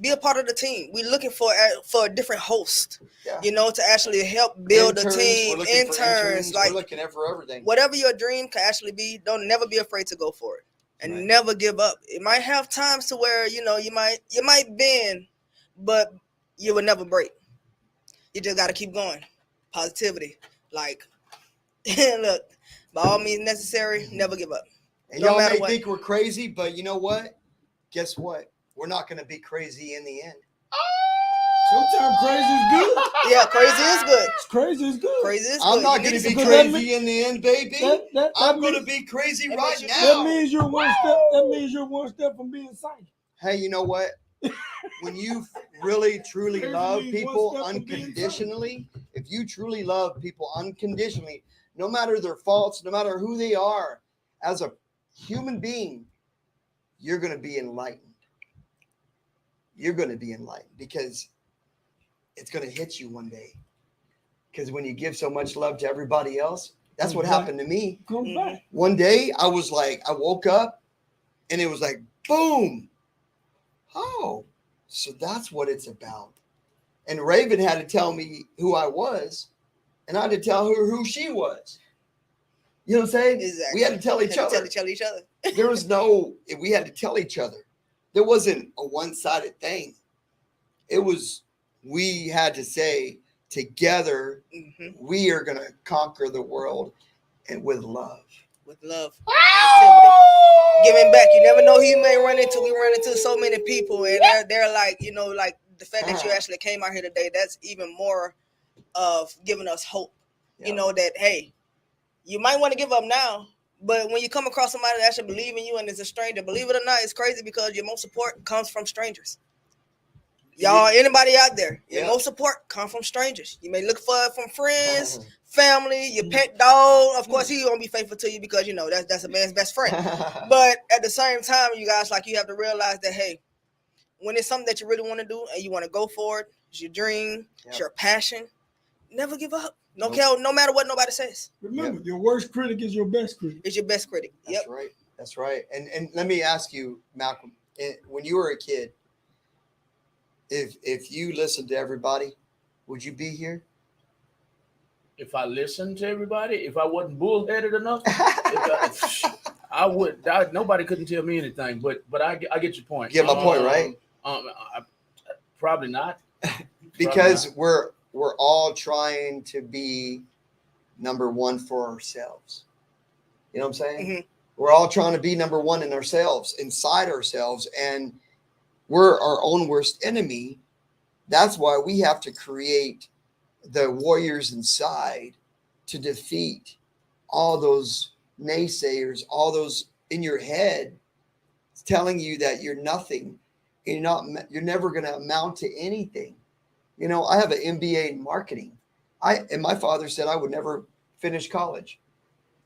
be a part of the team. We're looking for a different host, you know, to actually help build Interns, a team. we're looking for Interns, like we're looking for everything. whatever your dream can actually be, don't never be afraid to go for it, and Right. never give up. It might have times to where you might bend, but you will never break. You just got to keep going. Positivity, like look, by all means necessary, never give up. And No y'all matter may what. think we're crazy, but you know what? Guess what? We're not going to be crazy in the end. Sometimes crazy is good. Yeah, crazy is good. Crazy is good. Crazy is good. I'm not You going need to be some- Because crazy in the end, baby. I'm going to be crazy that right makes you- now. That means you're one step. That means you're one step from being psyched. Hey, you know what? When you really truly Crazy love means one people step from being unconditionally, if you truly love people unconditionally, no matter their faults, no matter who they are, as a human being, you're going to be enlightened. You're going to be enlightened because it's going to hit you one day. Because when you give so much love to everybody else, that's what happened to me. Come back. One day I was like, I woke up and it was like, boom. Oh, so that's what it's about. And Raven had to tell me who I was, and I had to tell her who she was. You know what I'm saying? Exactly. We had to tell each other. Tell each other. There was no, we had to tell each other. There wasn't a one-sided thing. It was, we had to say together, we are going to conquer the world and with love. With love. Positivity. Giving back. You never know who you may run into. We run into so many people, and they're like, you know, like the fact that you actually came out here today, that's even more of giving us hope. Yeah. You know, that, hey, you might want to give up now, but when you come across somebody that actually believes in you and is a stranger, believe it or not, it's crazy because your most support comes from strangers. Y'all, anybody out there, your most support comes from strangers. You may look for it from friends, family, your pet dog. Of course, he's gonna be faithful to you because you know that's a man's best friend. But at the same time, you guys, like, you have to realize that, hey, when it's something that you really want to do and you want to go for it, it's your dream, it's your passion, never give up. No matter what nobody says. Remember, your worst critic is your best critic. It's your best critic. That's right. That's right. And let me ask you, Malcolm, when you were a kid, if you listened to everybody, would you be here? If I listened to everybody, if I wasn't bullheaded enough, I would. Nobody couldn't tell me anything. But I get your point. Get my point, right? Probably not. Because we're all trying to be number one for ourselves. You know what I'm saying? Mm-hmm. We're all trying to be number one in ourselves, inside ourselves, and we're our own worst enemy. That's why we have to create the warriors inside to defeat all those naysayers, all those in your head telling you that you're nothing. You're never going to amount to anything. You know, I have an MBA in marketing. And my father said I would never finish college.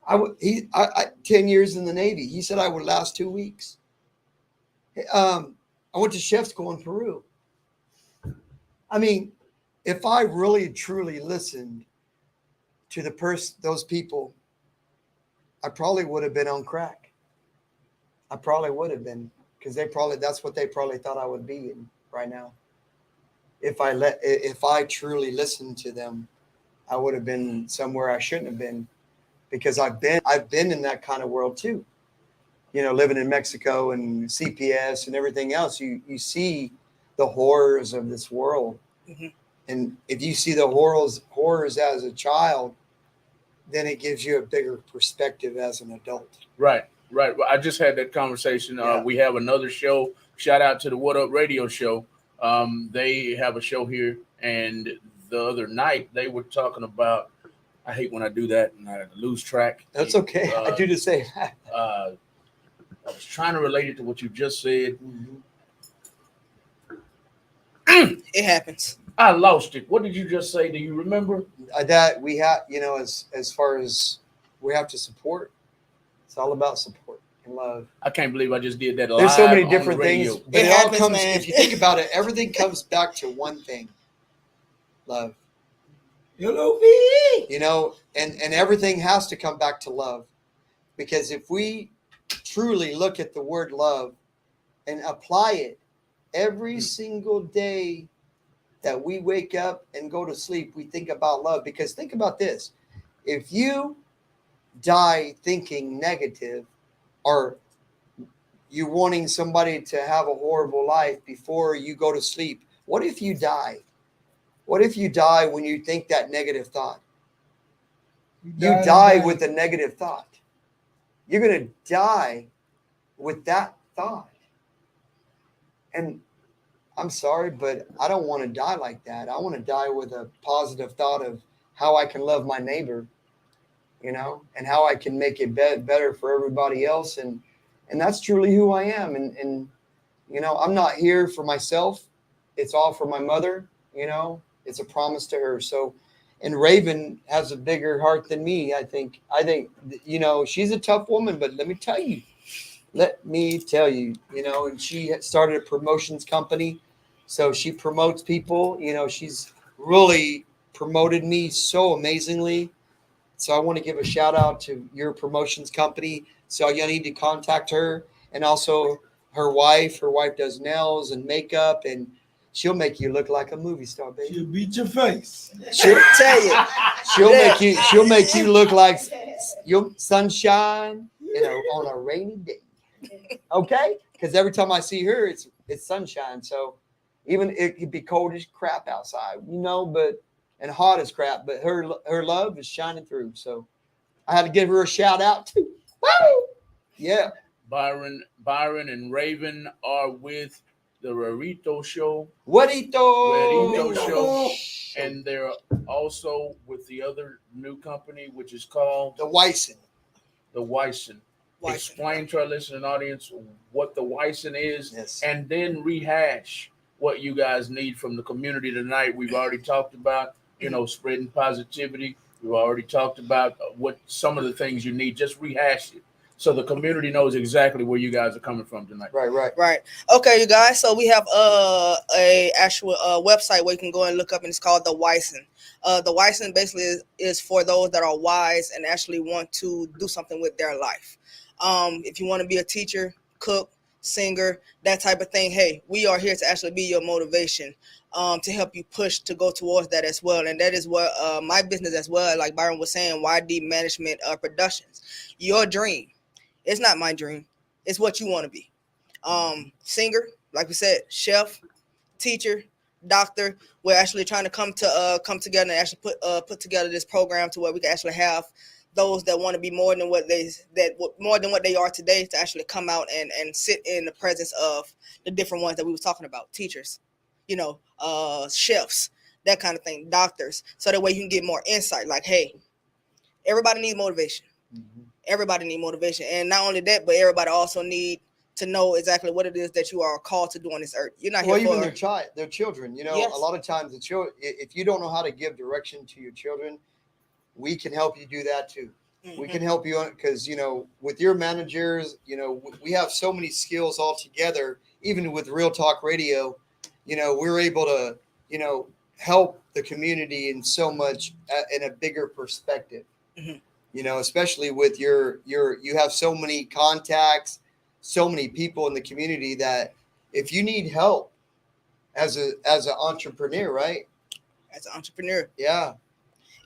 I 10 years in the Navy. He said I would last 2 weeks. I went to chef school in Peru. I mean, if I really truly listened to those people, I probably would have been on crack. I probably would have been, because that's what they probably thought I would be in right now. If I truly listened to them, I would have been somewhere I shouldn't have been, because I've been in that kind of world too. You know, living in Mexico and CPS and everything else, you see the horrors of this world. Mm-hmm. And if you see the horrors as a child, then it gives you a bigger perspective as an adult. Right. Well, I just had that conversation. We have another show. Shout out to the What Up Radio show. They have a show here, and the other night they were talking about. I hate when I do that and I lose track. That's okay. I do the same. I was trying to relate it to what you just said. It happens. I lost it. What did you just say? Do you remember? That we have, you know, as far as we have to support, it's all about support and love. I can't believe I just did that. There's so many live on different the radio. things, but It it all happens, comes, man. if you think about it, everything comes back to one thing: love. L-O-V-E. You know, and everything has to come back to love, because if we truly look at the word love and apply it every single day that we wake up and go to sleep, we think about love. Because think about this: if you die thinking negative, or you wanting somebody to have a horrible life before you go to sleep, what if you die? What if you die when you think that negative thought? You die with a negative thought. You're going to die with that thought. And I'm sorry, but I don't want to die like that. I want to die with a positive thought of how I can love my neighbor, you know, and how I can make it better for everybody else. And that's truly who I am. And, you know, I'm not here for myself. It's all for my mother, you know, it's a promise to her. So, and Raven has a bigger heart than me. I think, you know, she's a tough woman, but let me tell you, you know, and she started a promotions company. So she promotes people, you know, she's really promoted me so amazingly. So I want to give a shout out to your promotions company. So you need to contact her, and also her wife. Her wife does nails and makeup, and she'll make you look like a movie star, baby. She'll beat your face. She'll Tell you. she'll make you look like your sunshine, you know, on a rainy day. Okay? Because every time I see her, it's sunshine. So even it could be cold as crap outside, you know, but and hot as crap, but her love is shining through. So I had to give her a shout out too. Woo! Yeah. Byron and Raven are with the Werito show. Werito Werito show. And they're also with the other new company, which is called the Weissen. The Weissen. Explain to our listening audience what the Weissen is, yes, and then rehash what you guys need from the community tonight. We've already talked about, you know, spreading positivity. We've already talked about what some of the things you need. Just rehash it so the community knows exactly where you guys are coming from tonight. Right. Okay, you guys. So we have a actual website where you can go and look up, and it's called the Weissen. The Weissen basically is for those that are wise and actually want to do something with their life. If you want to be a teacher, cook, singer, that type of thing, hey, we are here to actually be your motivation, to help you push to go towards that as well. And that is what my business as well, like Byron was saying, YD Management Productions. Your dream. It's not my dream. It's what you want to be. Singer, like we said, chef, teacher, doctor. We're actually trying to come together and actually put together this program to where we can actually have those that want to be more than what they are today to actually come out and sit in the presence of the different ones that we were talking about, teachers, you know, chefs, that kind of thing, doctors. So that way you can get more insight. Like, hey, everybody needs motivation. Mm-hmm. Everybody needs motivation. And not only that, but everybody also need to know exactly what it is that you are called to do on this earth. You're not here for even their children. You know, yes. A lot of times the children, if you don't know how to give direction to your children, we can help you do that too. Mm-hmm. We can help you because, you know, with your managers, you know, we have so many skills all together. Even with Real Talk Radio, you know, we're able to, you know, help the community in so much in a bigger perspective. Mm-hmm. You know, especially with you have so many contacts, so many people in the community that if you need help as an entrepreneur, right? As an entrepreneur. Yeah.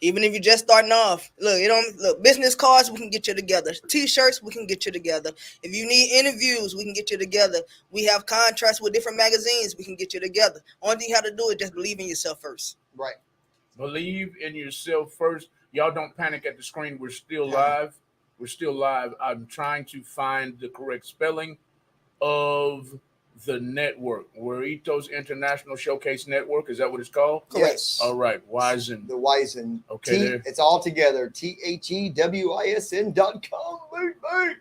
Even if you're just starting off, look, business cards, we can get you together. T-shirts, we can get you together. If you need interviews, we can get you together. We have contracts with different magazines, we can get you together. Only thing you have to do is just believe in yourself first. Right. Believe in yourself first. Y'all don't panic at the screen. We're still live. We're still live. I'm trying to find the correct spelling of the network. Weritos International Showcase Network. Is that what it's called? Yes. All right. Weissen. The Weissen. Okay. It's all together. THEWISN.com.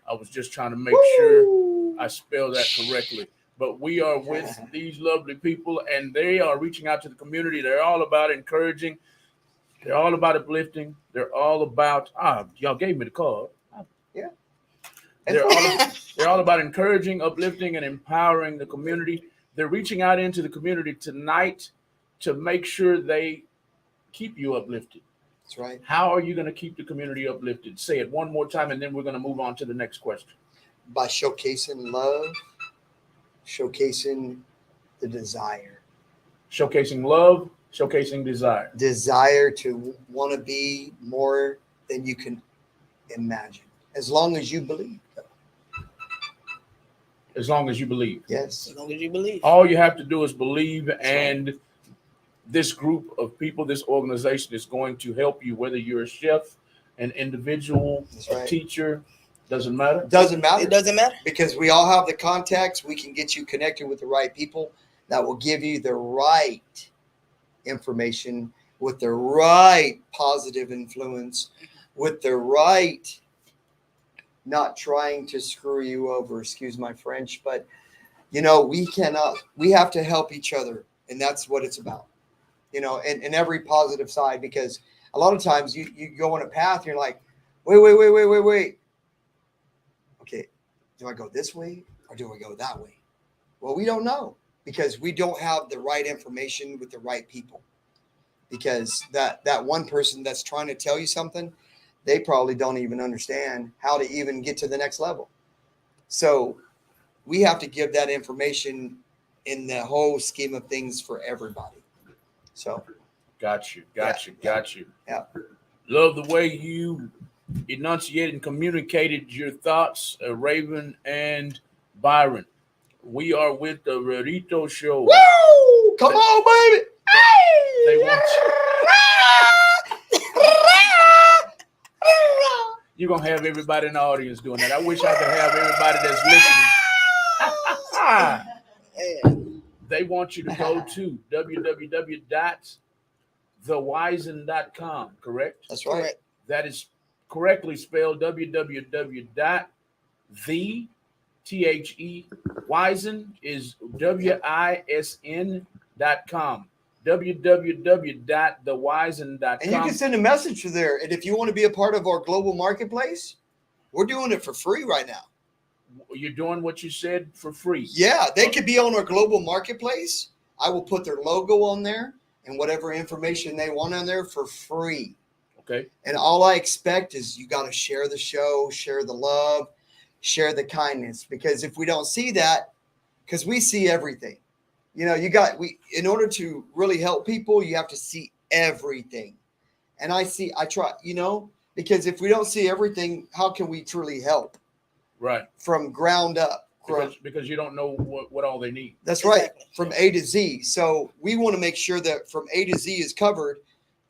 I was just trying to make sure I spell that correctly. But we are with these lovely people, and they are reaching out to the community. They're all about encouraging. They're all about uplifting. They're all about y'all gave me the card. Yeah. They're all about encouraging, uplifting, and empowering the community. They're reaching out into the community tonight to make sure they keep you uplifted. That's right. How are you going to keep the community uplifted? Say it one more time, and then we're going to move on to the next question. By showcasing love, showcasing the desire. Showcasing love, showcasing desire. Desire to want to be more than you can imagine. As long as you believe. As long as you believe. Yes. As long as you believe. All you have to do is believe, and this group of people, this organization is going to help you, whether you're a chef, an individual, a teacher, doesn't matter. Doesn't matter. It doesn't matter. Because we all have the contacts. We can get you connected with the right people. that will give you the right information with the right positive influence, with the right, not trying to screw you over, excuse my French, but we have to help each other. And that's what it's about, and every positive side, because a lot of times you go on a path, and you're like, wait. Okay, do I go this way or do I go that way? Well, we don't know because we don't have the right information with the right people. Because that one person that's trying to tell you something, they probably don't even understand how to even get to the next level. So we have to give that information in the whole scheme of things for everybody. So got you. Yeah. Love the way you enunciated and communicated your thoughts, Raven and Byron. We are with the Werito show. Woo! Come on, baby. They want you're gonna have everybody in the audience doing that. I wish I could have everybody that's listening. They want you to go to www.thewissen.com, correct? That's right. Correct. That is correctly spelled www.Weissen is WISN.com. www.thewissen.com. And you can send a message to there. And if you want to be a part of our global marketplace, we're doing it for free right now. You're doing what you said for free. Yeah, they could be on our global marketplace. I will put their logo on there and whatever information they want on there for free. Okay. And all I expect is you got to share the show, share the love, share the kindness. Because if we don't see that, because we see everything. In order to really help people, you have to see everything. And I try, because if we don't see everything, how can we truly help? Right. From ground up. Because you don't know what all they need. That's right. From A to Z. So we want to make sure that from A to Z is covered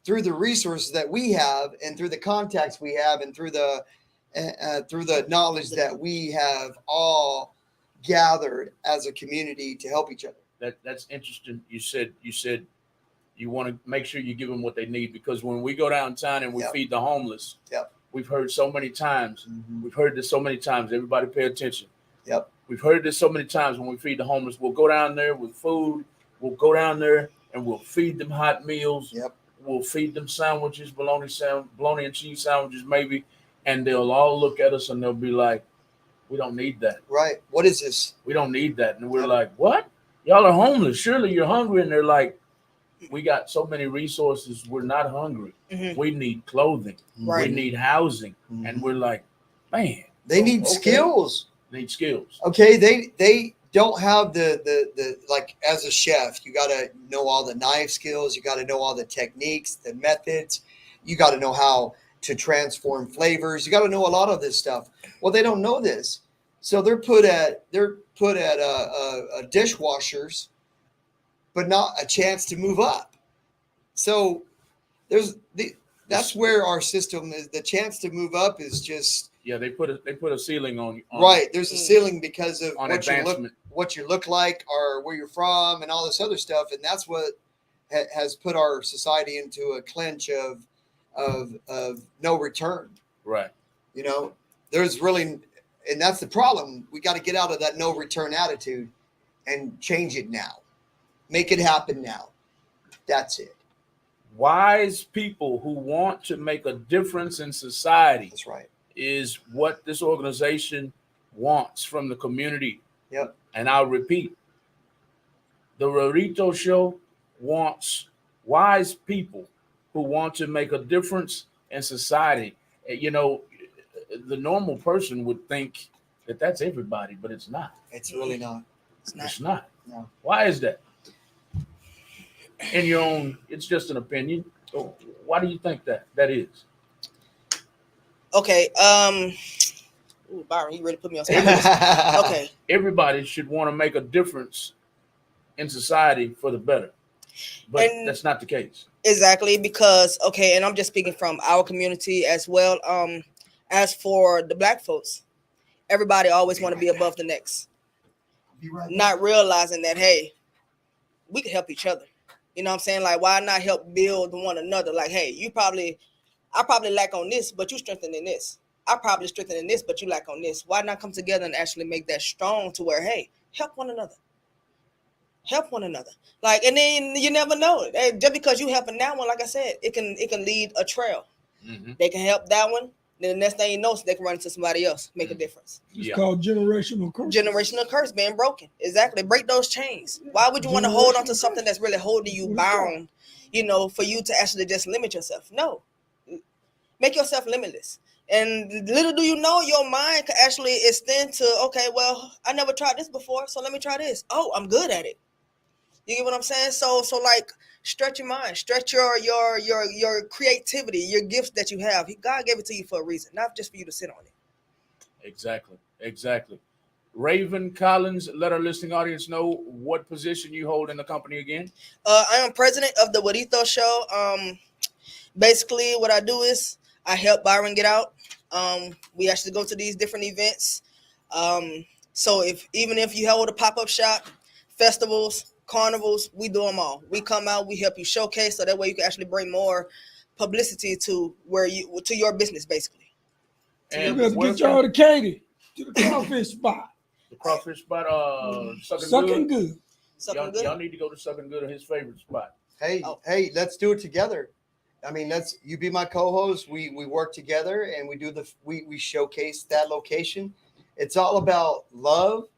through the resources that we have and through the contacts we have and through the knowledge that we have all gathered as a community to help each other. That's interesting. You said you want to make sure you give them what they need, because when we go downtown and we feed the homeless, we've heard so many times. We've heard this so many times. Everybody pay attention. Yep. We've heard this so many times. When we feed the homeless, we'll go down there with food. We'll go down there and we'll feed them hot meals. Yep. We'll feed them sandwiches, bologna and cheese sandwiches, maybe, and they'll all look at us and they'll be like, "We don't need that." Right. What is this? We don't need that. And we're like, "What? Y'all are homeless. Surely you're hungry." And they're like, "We got so many resources. We're not hungry. We need clothing. Right. We need housing." And we're like, "Man, they need skills. Need skills." Okay, they don't have the like, as a chef, you got to know all the knife skills, you got to know all the techniques, the methods, you got to know how to transform flavors, you got to know a lot of this stuff. Well, they don't know this, so they're put at dishwashers, but not a chance to move up. So that's where our system is. The chance to move up is just. Yeah, they put a ceiling on right. There's a ceiling because of what you look like or where you're from and all this other stuff, and that's what has put our society into a clinch of no return. Right. There's really, and that's the problem. We got to get out of that no return attitude and change it now. Make it happen now. That's it. Wise people who want to make a difference in society. That's right. Is what this organization wants from the community. Yep. And I'll repeat, the Werito show wants wise people who want to make a difference in society. The normal person would think that that's everybody, but it's not. It's really not. It's not. No. Why is that? In your own, it's just an opinion. So why do you think that is? Okay. Ooh, Byron, you really put me on spot. Okay. Everybody should want to make a difference in society for the better, but that's not the case. Exactly, because and I'm just speaking from our community as well. As for the Black folks, everybody always want to be above the next, not realizing that, hey, we can help each other. You know what I'm saying? Like, why not help build one another? Like, hey, I probably lack on this, but you strengthen in this. I probably strengthen in this, but you lack on this. Why not come together and actually make that strong to where, hey, help one another. Help one another. Like, and then you never know. Just because you helping that one, like I said, it can lead a trail. Mm-hmm. They can help that one. Then the next thing you know, they can run into somebody else, make a difference. It's called generational curse. Generational curse being broken. Exactly. Break those chains. Why would you want to hold on to something that's really holding you bound, for you to actually just limit yourself? No. Make yourself limitless. And little do you know, your mind can actually extend to, okay, well, I never tried this before, so let me try this. Oh, I'm good at it. You get what I'm saying? So like, stretch your mind, stretch your creativity, your gifts that you have. God gave it to you for a reason, not just for you to sit on it. Exactly. Raven Collins, let our listening audience know what position you hold in the company again. I am president of the Werito show. Basically, what I do is I help Byron get out. We actually go to these different events. So even if you hold a pop-up shop, festivals, carnivals, we do them all. We come out, we help you showcase, so that way you can actually bring more publicity to your business, basically. And we got to get y'all to Katie, to the crawfish spot. The crawfish spot, Sucking Good. Y'all need to go to Sucking Good, or his favorite spot. Hey, let's do it together. I mean, you be my co-host. We work together and we showcase that location. It's all about love,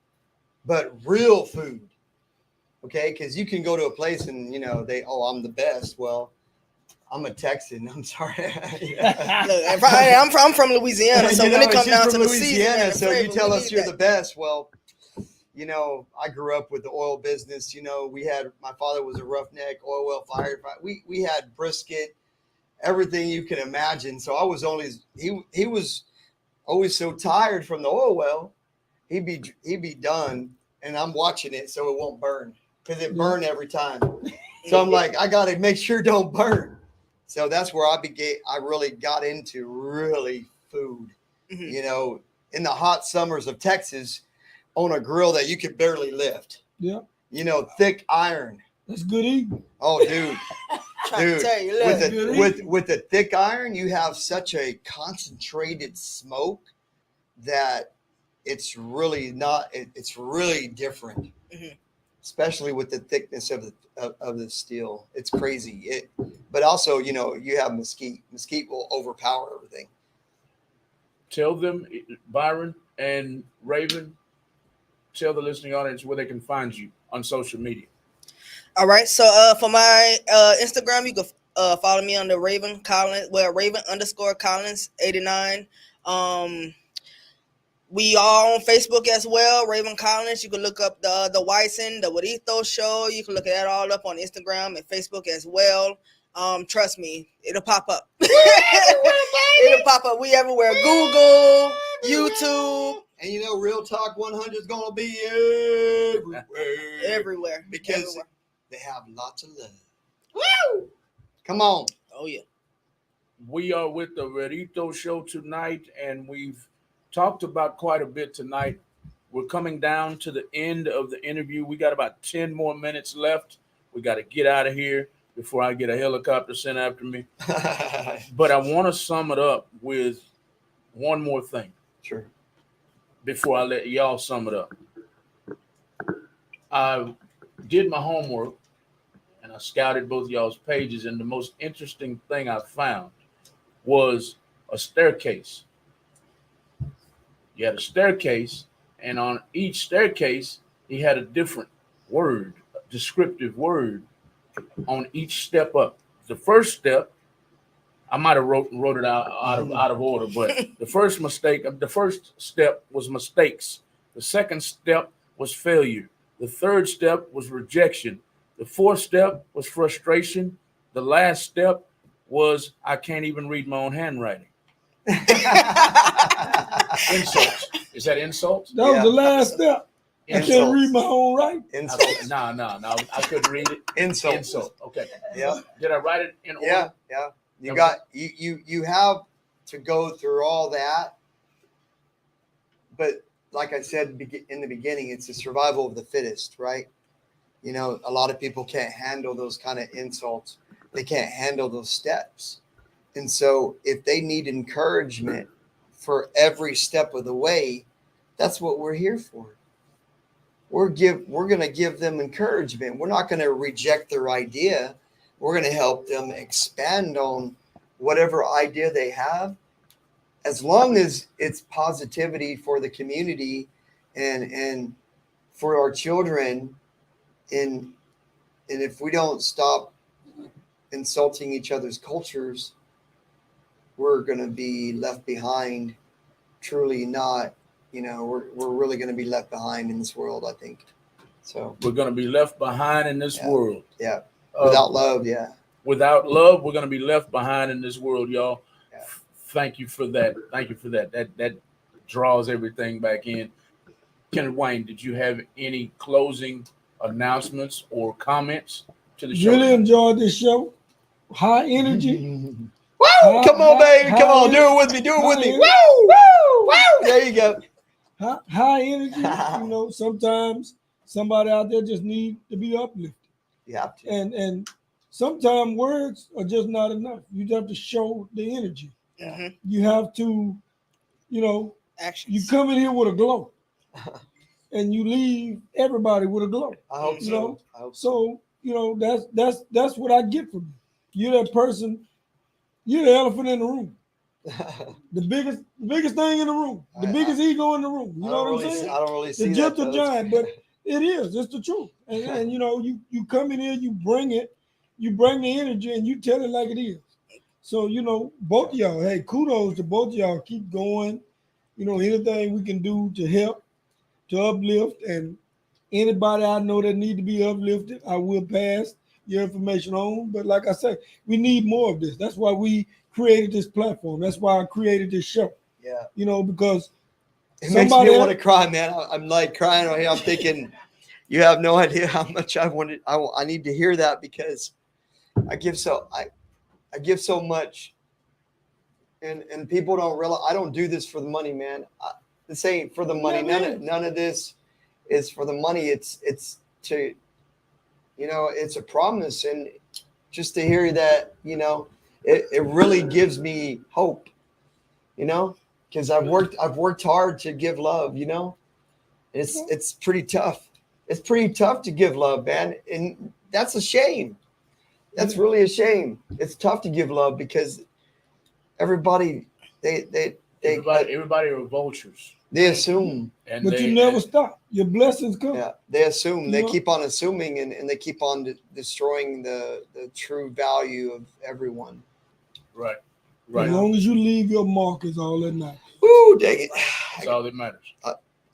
but real food. Okay, because you can go to a place and I'm the best. Well, I'm a Texan. I'm sorry. Look, I'm from Louisiana, so when it comes down to the Louisiana, season, so you tell us you're the best. Well, I grew up with the oil business. My father was a roughneck oil well firefighter. We had brisket, everything you can imagine. So I was he was always so tired from the oil well. He'd be done, and I'm watching it so it won't burn, because it burned every time. So I'm like, I got to make sure it don't burn. So that's where I really got into really food. Mm-hmm. In the hot summers of Texas, on a grill that you could barely lift. Yeah. Thick iron. That's good eating. Oh, dude. With the thick iron, you have such a concentrated smoke that it's really different. Mm-hmm. Especially with the thickness of the steel. It's crazy. But also, you have mesquite. Mesquite will overpower everything. Tell them, Byron and Raven, tell the listening audience where they can find you on social media. All right. So for my Instagram, you can follow me under Raven Collins. Well, Raven_Collins 89. We are on Facebook as well, Raven Collins. You can look up the Weissen, the Weritos show. You can look at that all up on Instagram and Facebook as well. Trust me, it'll pop up. It'll pop up. We everywhere. Google, YouTube. And Real Talk 100 is gonna be everywhere. Because they have lots of love. Woo! Come on. Oh yeah. We are with the Werito show tonight, and we've talked about quite a bit tonight. We're coming down to the end of the interview. We got about 10 more minutes left. We got to get out of here before I get a helicopter sent after me. But I want to sum it up with one more thing. Sure. Before I let y'all sum it up. I did my homework and I scouted both y'all's pages, and the most interesting thing I found was a staircase. You had a staircase, and on each staircase, he had a different word, a descriptive word on each step up. The first step, I might have wrote it out of order, but the first step was mistakes. The second step was failure. The third step was rejection. The fourth step was frustration. The last step was I can't even read my own handwriting. Insults. Is that insults? That was the last step. I can't read my own writing. Insults. No. I couldn't read it. Insult. Okay. Yeah. Did I write it in order? Yeah. You have to go through all that. But like I said in the beginning, it's the survival of the fittest, right? You know, a lot of people can't handle those kind of insults. They can't handle those steps. And so if they need encouragement for every step of the way, that's what we're here for. We're going to give them encouragement. We're not going to reject their idea. We're going to help them expand on whatever idea they have, as long as it's positivity for the community and for our children. And if we don't stop insulting each other's cultures, we're going to be left behind. Truly not, you know, we're really going to be left behind in this world, I think. So we're going to be left behind in this world. Yeah. Without love. Yeah. Without love, we're going to be left behind in this world, y'all. Yeah. Thank you for that. Thank you for that. That draws everything back in. Kenneth Wayne, did you have any closing announcements or comments to the show? Really enjoyed this show. High energy. Woo! Come on, baby. Come on. Do it with me. Do it with me. Woo! Woo! Woo! There you go. High energy. You know, sometimes somebody out there just need to be uplifted. Yeah. And sometimes words are just not enough. You have to show the energy. Mm-hmm. You have to, you know, Actions. you come in here with a glow, and you leave everybody with a glow. I hope You so. know? I hope so. So, you know, that's what I get from you. You're that person. You're the elephant in the room. The biggest thing in the room. The biggest ego in the room. You know what I'm saying? I don't really see The that. gentle giant, but it is. It's the truth. And you know, you come in here, you bring it, you bring the energy, and you tell it like it is. So, you know, both of y'all, hey, kudos to both of y'all. Keep going. You know, anything we can do to help, to uplift, and anybody I know that need to be uplifted, I will pass your information on. But like I said, we need more of this. That's why we created this platform. That's why I created this show. Yeah. You know, because it makes me want to cry, man. I'm like crying right here. I'm thinking, you have no idea how much I wanted. I need to hear that, because I give so much, and people don't realize I don't do this for the money, man. This ain't for the money. None of this is for the money. It's to, you know, it's a promise, and just to hear that, you know, it really gives me hope, you know, because I've worked hard to give love, you know. It's pretty tough. It's pretty tough to give love, man, and that's a shame. That's really a shame. It's tough to give love because everybody everybody are vultures. They assume, but you never stop. Your blessings come. Yeah, they assume. They keep on assuming, and they keep on destroying the true value of everyone. Right. As long as you leave your mark is all that matters. Ooh, dang it. That's all that matters.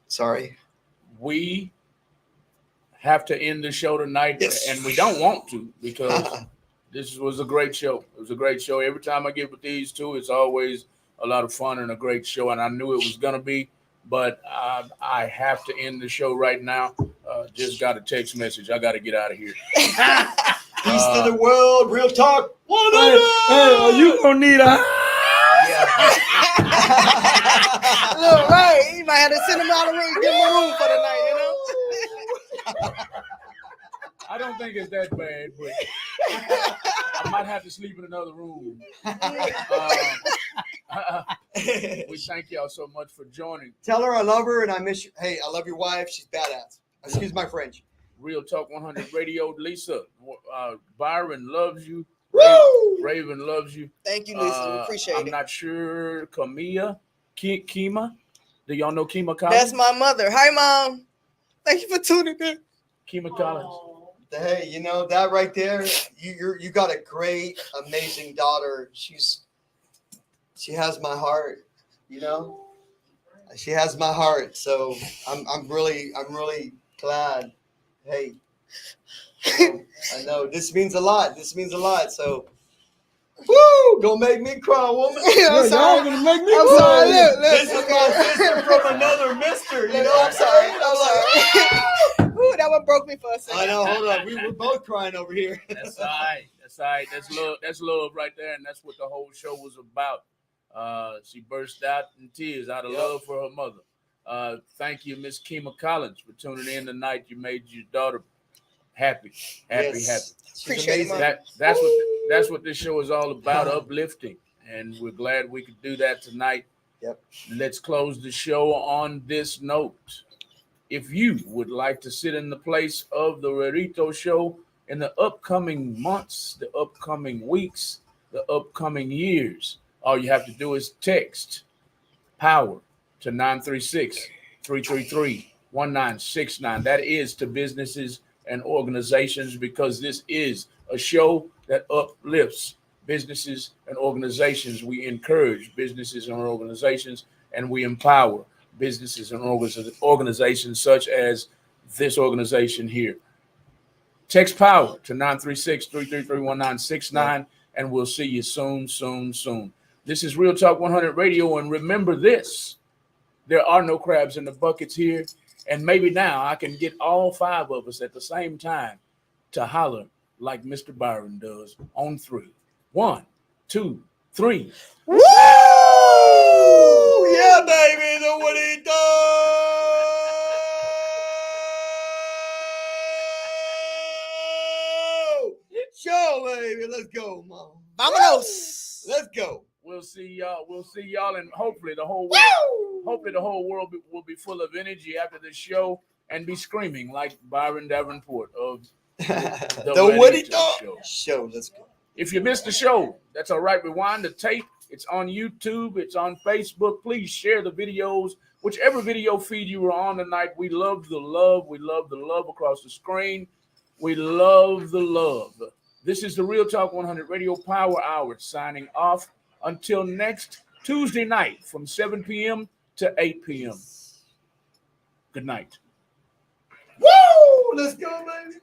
Sorry. We have to end the show tonight, and we don't want to, because this was a great show. It was a great show. Every time I get with these two, it's always a lot of fun and a great show, and I knew it was going to be, but I have to end the show right now. Just got a text message. I got to get out of here. Peace to the world. Real talk. Hey, you gonna need a... Look, right. You might have to send him out of room, give him a room for the night, you know? I don't think it's that bad, but I might have to sleep in another room. We thank y'all so much for joining. Tell her I love her and I miss you. Hey, I love your wife. She's badass. Excuse my French. Real Talk 100 Radio. Lisa, Byron loves you. Woo! Raven loves you. Thank you, Lisa. We appreciate it. I'm not sure. Kima. Do y'all know Kima Collins? That's my mother. Hi, Mom. Thank you for tuning in. Kima Collins. Hey, you know that right there. You got a great, amazing daughter. She has my heart. You know, she has my heart. So I'm really glad. Hey, I know this means a lot. So, woo! Don't make me cry, woman. I'm sorry. Gonna make me I'm cry. sorry. Look. This is my sister from another mister. You know, I'm sorry. Ooh, that one broke me for a second. I know. Hold on. We were both crying over here. That's all right. That's love. That's love right there, and that's what the whole show was about. She burst out in tears out of love for her mother. Thank you, Miss Kima Collins, for tuning in tonight. You made your daughter happy. Yes. She's Appreciate it, amazing. Mom. That's what this show is all about, uplifting. And we're glad we could do that tonight. Yep. Let's close the show on this note. If you would like to sit in the place of the Werito show in the upcoming months, the upcoming weeks, the upcoming years, all you have to do is text POWER to 936-333-1969. That is to businesses and organizations, because this is a show that uplifts businesses and organizations. We encourage businesses and organizations, and we empower businesses and organizations such as this organization here. Text POWER to 936-333-1969, and we'll see you soon. This is Real Talk 100 Radio, and remember this: there are no crabs in the buckets here, and maybe now I can get all 5 of us at the same time to holler like Mr. Byron does on 3. 1, 2, 3. Woo! Yeah, baby, the Weritos! Show, baby, let's go, Mom. Vámonos. Let's go. We'll see y'all, and hopefully the whole world will be full of energy after this show and be screaming like Byron Davenport of The Weritos show. Let's go. If you missed the show, that's all right. Rewind the tape. It's on YouTube. It's on Facebook. Please share the videos. Whichever video feed you were on tonight, we love the love. We love the love across the screen. We love the love. This is the Real Talk 100 Radio Power Hour signing off until next Tuesday night from 7 p.m. to 8 p.m. Good night. Woo! Let's go, baby.